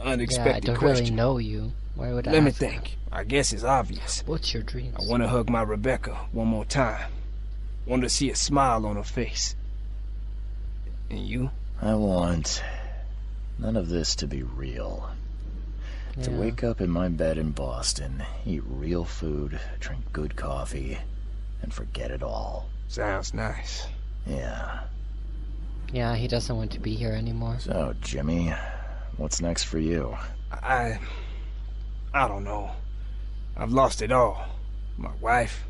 unexpected I don't question. really know you. Why would I Let me ask think. I guess it's obvious. What's your dreams? I want to hug my Rebecca one more time. Want to see a smile on her face. And you? I want none of this to be real. To wake up in my bed in Boston, eat real food, drink good coffee, and forget it all. Sounds nice. Yeah. Yeah, he doesn't want to be here anymore. So, Jimmy, what's next for you? I don't know. I've lost it all. My wife,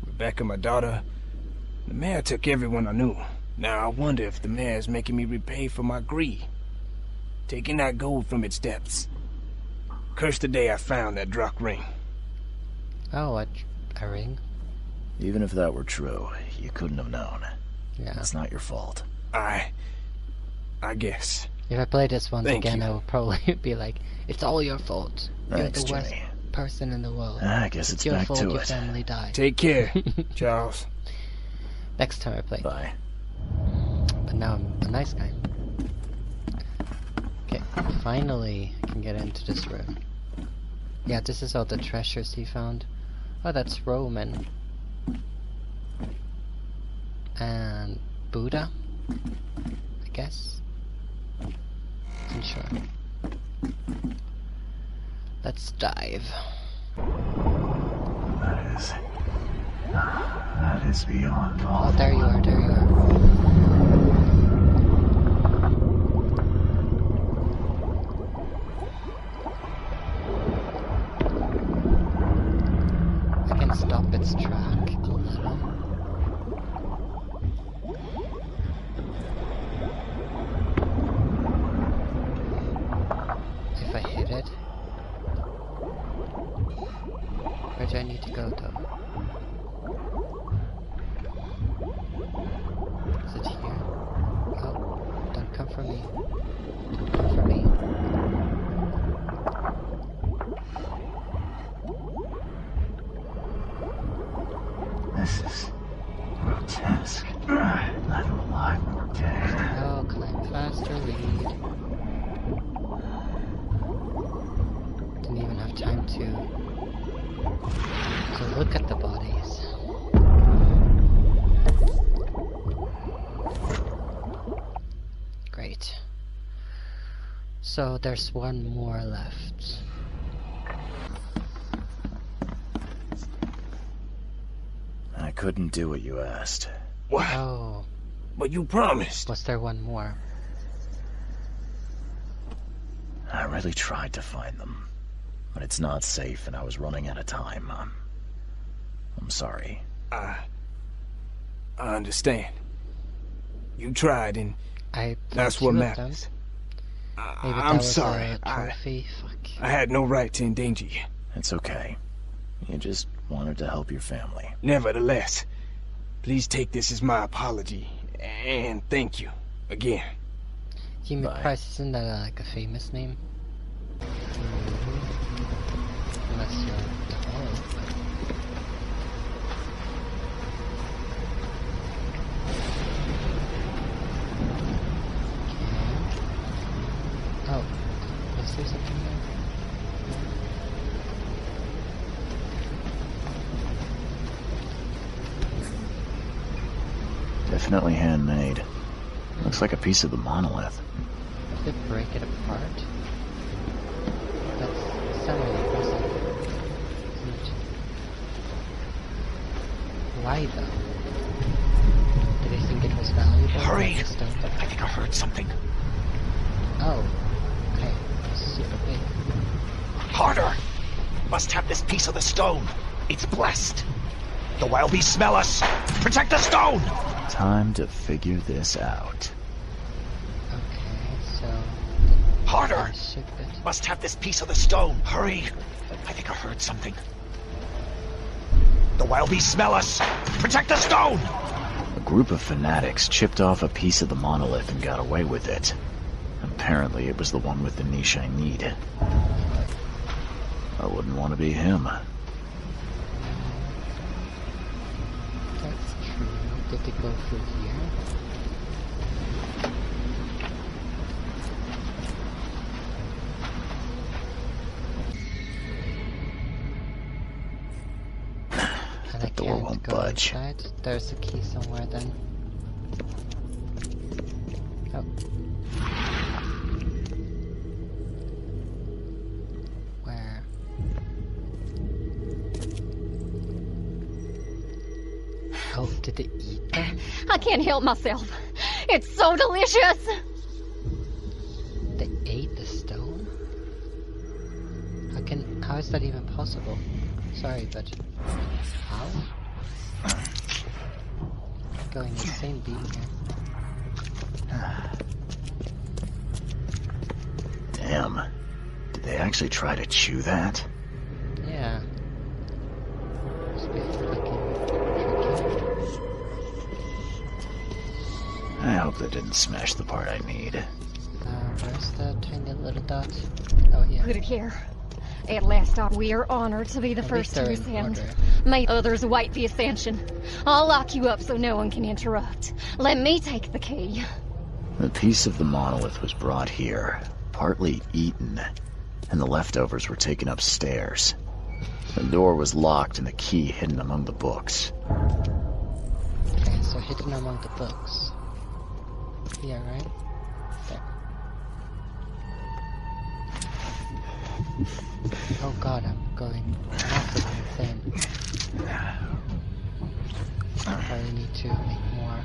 Rebecca, my daughter. The mayor took everyone I knew. Now I wonder if the mayor's making me repay for my greed. Taking that gold from its depths. Cursed the day I found that Druck ring. Oh, a ring? Even if that were true, you couldn't have known. Yeah. It's not your fault. I guess. If I play this once Thank again, you. I will probably be like, it's all your fault. Thanks, You're the worst Jimmy. person in the world. I guess it's your back fault to your it. family died. Take care, Charles. Next time I play. Bye. But now I'm a nice guy. Okay, finally I can get into this room. Yeah, this is all the treasures he found. Oh, that's Roman. And Buddha, I guess. I'm sure. Let's dive. That is beyond all. Oh, there you are, there you are. I can stop its track a little. If I hit it. Where do I need to go though? Is it here? Oh, don't come for me. Don't come for me. This is grotesque. Neither alive nor dead. Oh, climb faster, lead. Didn't even have time to look at the bodies. Great. So there's one more left. I couldn't do what you asked. What? Oh. But you promised. Was there one more? I really tried to find them, but it's not safe and I was running out of time. I'm sorry. I understand. You tried and that's what matters. I'm sorry. I had no right to endanger you. It's okay. You just wanted to help your family. Nevertheless, please take this as my apology, and thank you again. Jimmy Price, isn't that like a famous name? Unless you're the old. Oh, is there something there? Definitely handmade. Looks like a piece of the monolith. Did it break it apart? That's semi impressive. Why though? Did they think it was valuable? Hurry! I think I heard something. Oh. Okay. It's super big. Harder! Must have this piece of the stone. It's blessed. The wild beasts smell us. Protect the stone! Time to figure this out. Okay, so... Harder! Must have this piece of the stone. Hurry! I think I heard something. The wild beasts smell us. Protect the stone! A group of fanatics chipped off a piece of the monolith and got away with it. Apparently it was the one with the niche I need. I wouldn't want to be him. That's true. Did they go through here? And I door won't budge. Inside. There's a key somewhere then. Oh. Where? Oh, did they eat them? I can't help myself. It's so delicious. They ate the stone? How is that even possible? Sorry, but how? Going insane being here. Damn. Did they actually try to chew that? Yeah. Must be fucking tricky. I hope that didn't smash the part I need. Where's the tiny little dot? Oh, yeah. Put it here. At last, we are honored to be the first to ascend. May others await the ascension. I'll lock you up so no one can interrupt. Let me take the key. The piece of the monolith was brought here, partly eaten, and the leftovers were taken upstairs. The door was locked and the key hidden among the books. Okay, so hidden among the books. Yeah, right? There. Oh god, I'm going massively insane. I probably need to make more.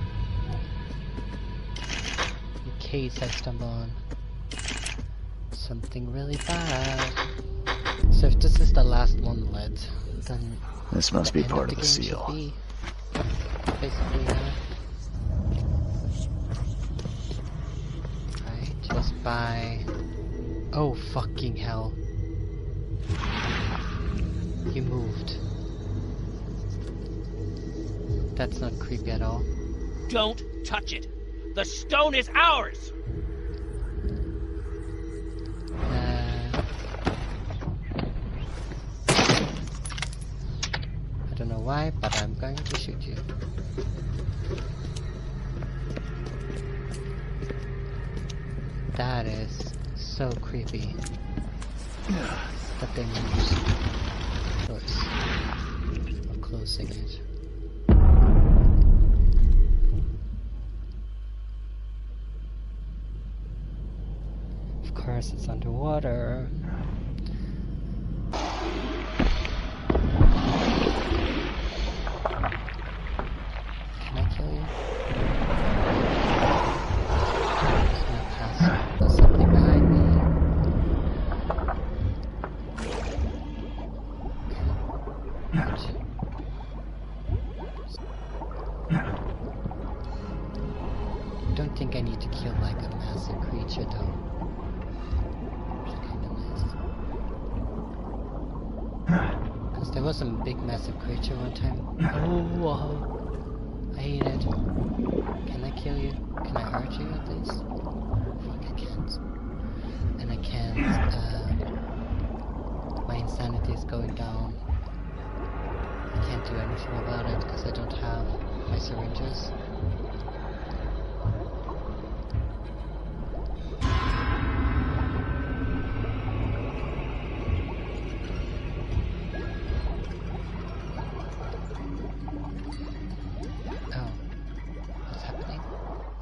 In case I stumble on something really bad. So if this is the last monolith, then this must be part of the seal. Basically, right, just by... Oh fucking hell. You moved. That's not creepy at all. Don't touch it. The stone is ours. I don't know why, but I'm going to shoot you. That is so creepy. That they made choice of closing it. Of course, it's underwater. Can I kill you? There's something behind me. Don't think I need to kill like a massive creature though. Which kind of nice. Because there was a big massive creature one time. Oh, whoa. I hate it. Can I kill you? Can I hurt you at least? Fuck, I can't. And I can't, my insanity is going down. I can't do anything about it because I don't have my syringes. Oh. What's happening?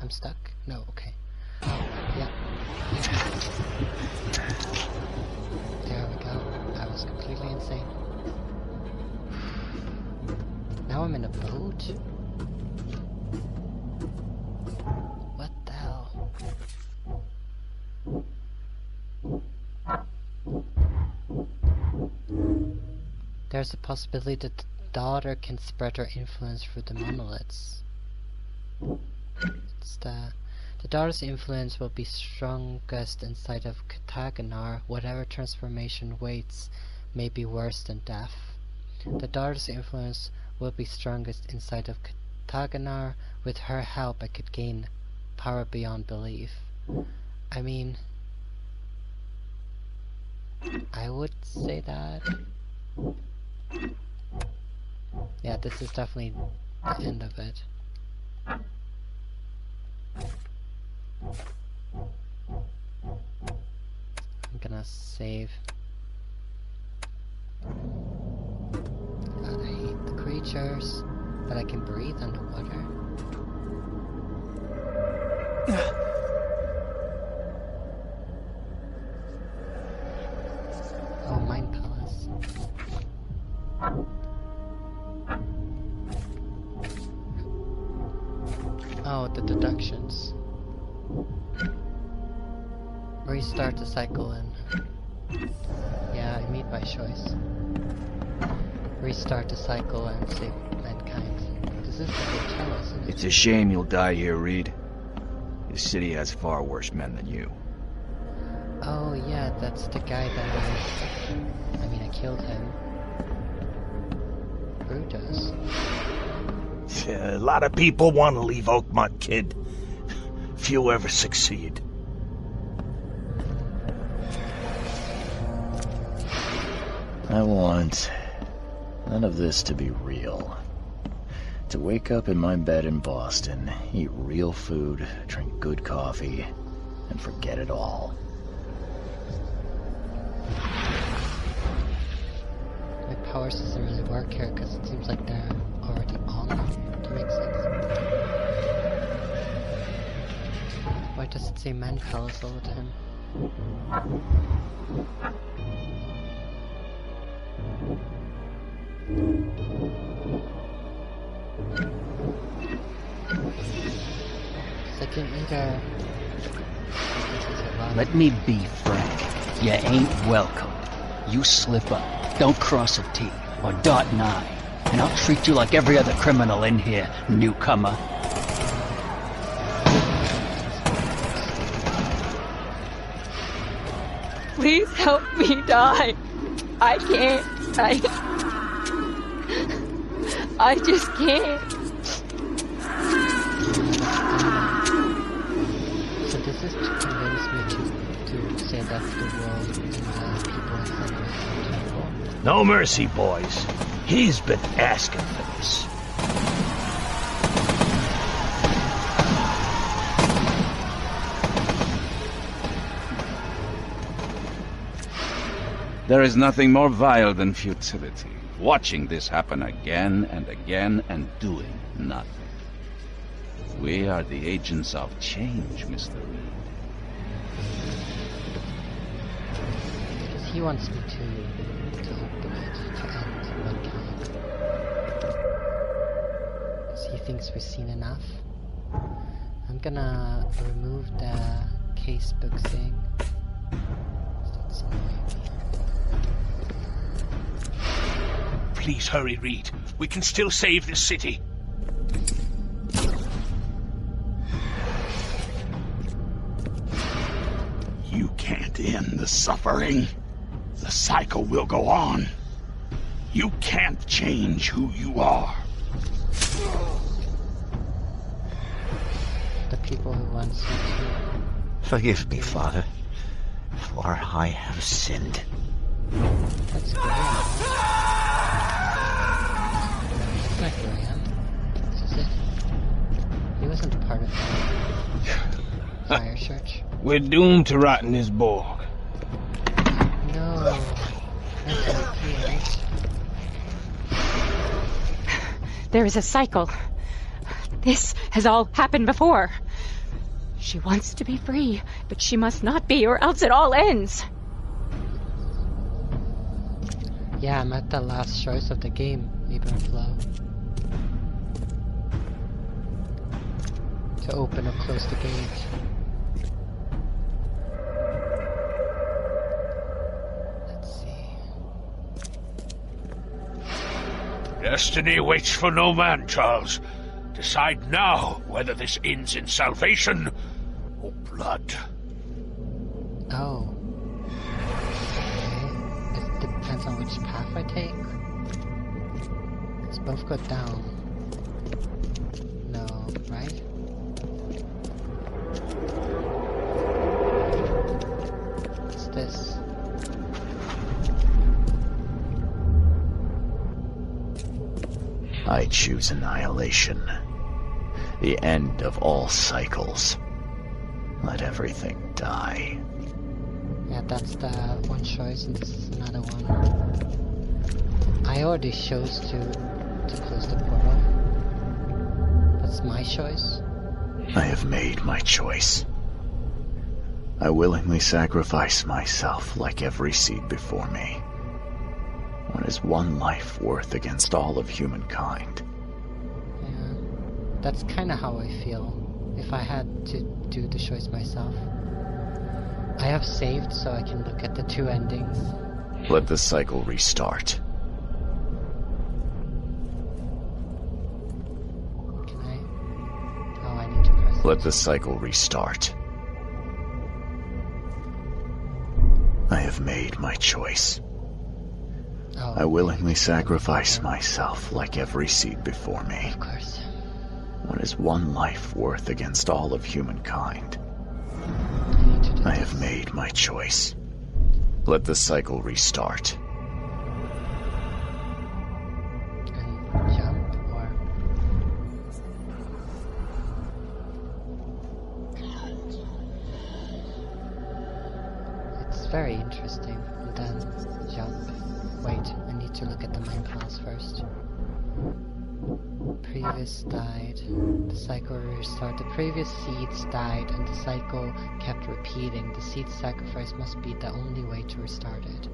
I'm stuck? No, okay. Yeah. There we go. I was completely insane. Now Now I'm in a boat? What the hell? There's a possibility that the daughter can spread her influence through the monoliths. The daughter's influence will be strongest inside of Katagenar. Whatever transformation waits may be worse than death. The daughter's influence will be strongest inside of Katagenar. With her help, I could gain power beyond belief. I mean, I would say that. Yeah, this is definitely the end of it. I'm gonna save. God, I hate the creatures, but I can breathe underwater. Oh, Mind Palace. Oh, the deductions. Restart the cycle and... Yeah, I made my choice. Restart the cycle and save mankind. This is the hotel, isn't it? It's a shame you'll die here, Reed. This city has far worse men than you. Oh yeah, that's the guy that I killed him. Brutus. A lot of people want to leave Oakmont, kid. Few ever succeed. I want none of this to be real. To wake up in my bed in Boston, eat real food, drink good coffee, and forget it all. My powers doesn't really work here because it seems like they're already on to make sense. Why does it say Man Palace all the time? So I can either... Let me be frank. You ain't welcome. You slip up, don't cross a T, or dot an I, and I'll treat you like every other criminal in here, newcomer. Please help me die. I can't. I just can't. So this is to convince me to say that the world and the people inside of it are terrible. No mercy, boys. He's been asking for this. There is nothing more vile than futility. Watching this happen again and again and doing nothing. We are the agents of change, Mr. Reed. Because he wants me to open it, to end mankind. Because he thinks we've seen enough. I'm gonna remove the casebook thing. That's annoying me. Please hurry, Reed. We can still save this city. You can't end the suffering. The cycle will go on. You can't change who you are. The people who once you to... Forgive me, Father, for I have sinned. That's great. Not Graham. This is it. He wasn't a part of the fire church. We're doomed to rot in this borg. No. That's how it feels. There is a cycle. This has all happened before. She wants to be free, but she must not be, or else it all ends. Yeah, I'm at the last choice of the game, Eben Flow. To open or close the gate. Let's see. Destiny waits for no man, Charles. Decide now whether this ends in salvation or blood. Oh. Okay. It depends on which path I take. Because both go down. No, right? What's this? I choose annihilation. The end of all cycles. Let everything die. Yeah, that's the one choice, and this is another one. I already chose to close the portal. That's my choice. I have made my choice. I willingly sacrifice myself like every seed before me. What is one life worth against all of humankind? Yeah, that's kind of how I feel. If I had to do the choice myself. I have saved so I can look at the two endings. Let the cycle restart. Can I? Oh, I need to press Let the cycle restart. I have made my choice. Oh, I willingly sacrifice myself like every seed before me. Of course. What is one life worth against all of humankind? I have made my choice. Let the cycle restart. And jump, or... It's very interesting. And then jump. Wait, I need to look at the main files first. Previous died. The cycle restart. The previous seeds died and the cycle kept repeating. The seed sacrifice must be the only way to restart it.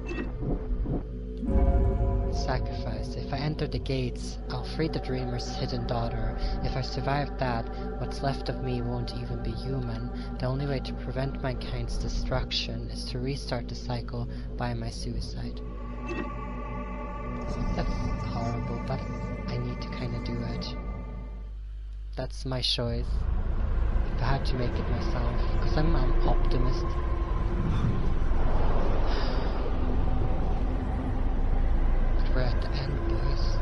Sacrifice. If I enter the gates, I'll free the dreamer's hidden daughter. If I survive that, what's left of me won't even be human. The only way to prevent mankind's destruction is to restart the cycle by my suicide. That's horrible, but I need to kind of do it. That's my choice. If I had to make it myself, because I'm an optimist. But we're at the end, boys.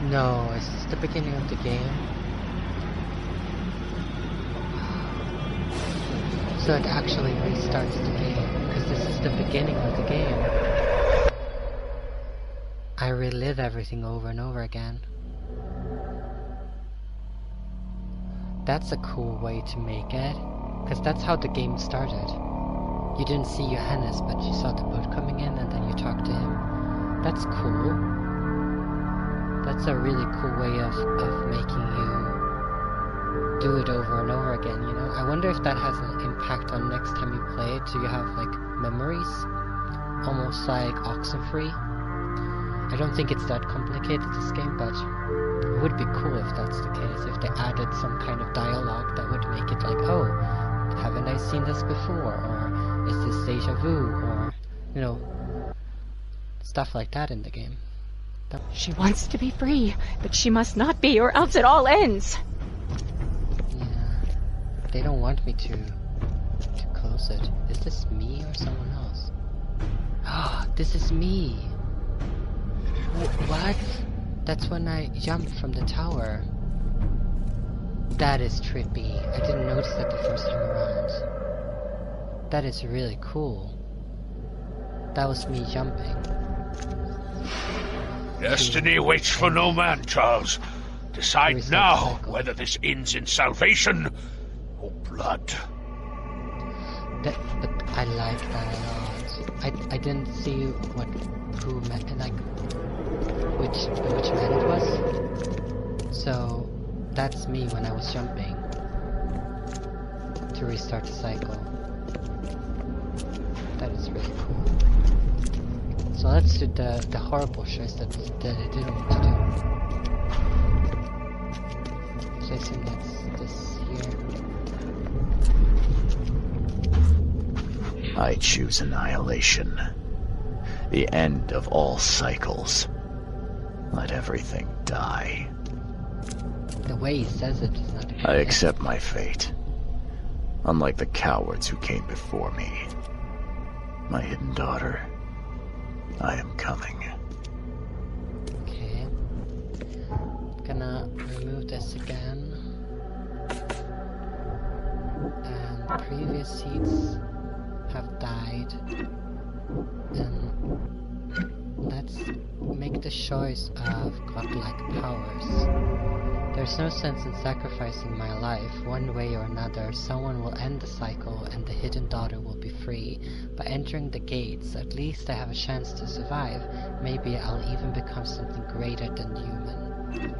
No, is this the beginning of the game? So it actually restarts the game, because this is the beginning of the game. I relive everything over and over again. That's a cool way to make it, because that's how the game started. You didn't see Johannes, but you saw the boat coming in and then you talked to him. That's cool. That's a really cool way of making you do it over and over again, you know? I wonder if that has an impact on next time you play it. Do you have, like, memories? Almost like Oxenfree? I don't think it's that complicated, this game, but it would be cool if that's the case. If they added some kind of dialogue that would make it like, oh, haven't I seen this before? Or is this deja vu? Or, you know, stuff like that in the game. She wants to be free, but she must not be, or else it all ends. Yeah, they don't want me to close it. Is this me or someone else? Ah, this is me. What? That's when I jumped from the tower. That is trippy. I didn't notice that the first time around. That is really cool. That was me jumping. Destiny waits for no man, Charles. Decide now whether this ends in salvation or blood. But I like that a lot. I didn't see who like which man it was. So that's me when I was jumping to restart the cycle. That is really cool. So let's do the horrible choice that I didn't want to do. So I assume that's this here. I choose annihilation. The end of all cycles. Let everything die. The way he says it is not. I accept my fate. Unlike the cowards who came before me. My hidden daughter, I am coming. Okay. Gonna remove this again. And the previous seeds have died. And let's make the choice of godlike powers. There's no sense in sacrificing my life. One way or another, someone will end the cycle and the hidden daughter will be free. By entering the gates, at least I have a chance to survive. Maybe I'll even become something greater than human.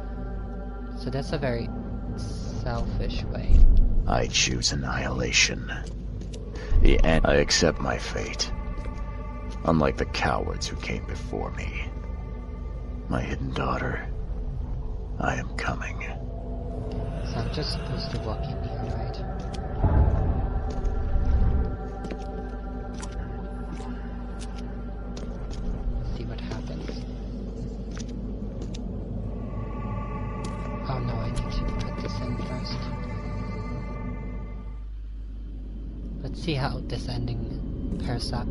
So that's a very selfish way. I choose annihilation. The end. I accept my fate. Unlike the cowards who came before me. My hidden daughter, I am coming. So I'm just supposed to walk in here, right? See what happens. Oh no, I need to put this in first. Let's see how this ending pairs up.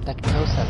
That close-up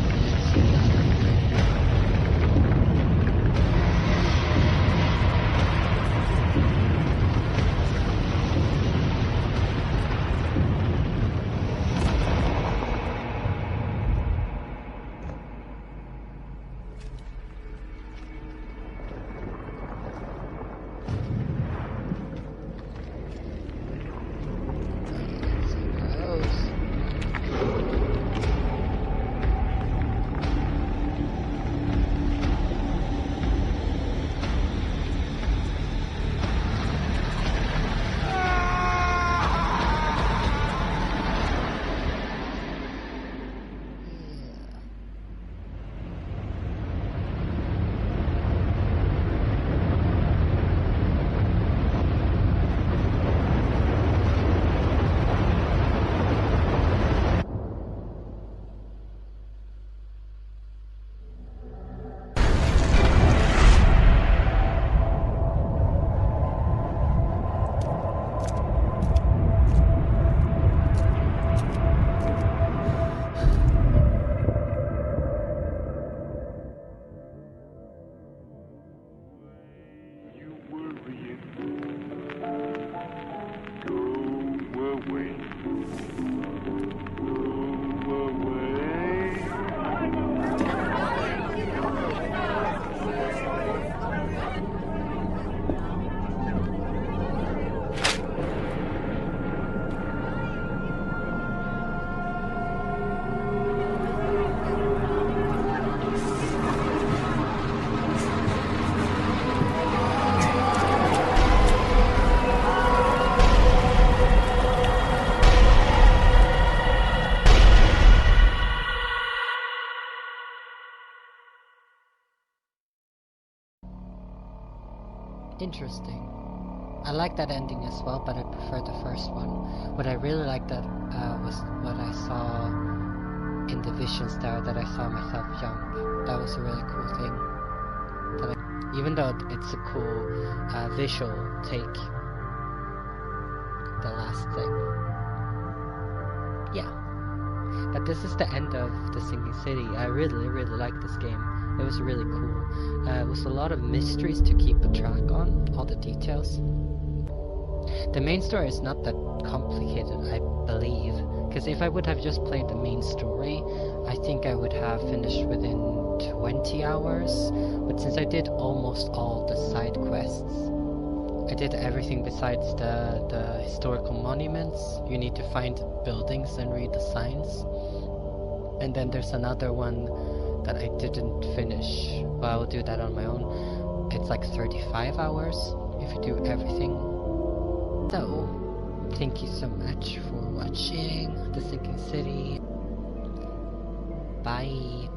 interesting. I like that ending as well, but I prefer the first one. What I really liked that was what I saw in the visions there, that I saw myself jump. That was a really cool thing. Even though it's a cool visual take, the last thing. Yeah. But this is the end of The Sinking City. I really, really like this game. It was really cool. It was a lot of mysteries to keep a track on, all the details. The main story is not that complicated, I believe. Because if I would have just played the main story, I think I would have finished within 20 hours, but since I did almost all the side quests, I did everything besides the historical monuments. You need to find buildings and read the signs. And then there's another one that I didn't finish, but I will do that on my own. It's like 35 hours if you do everything. So, thank you so much for watching The Sinking City. Bye.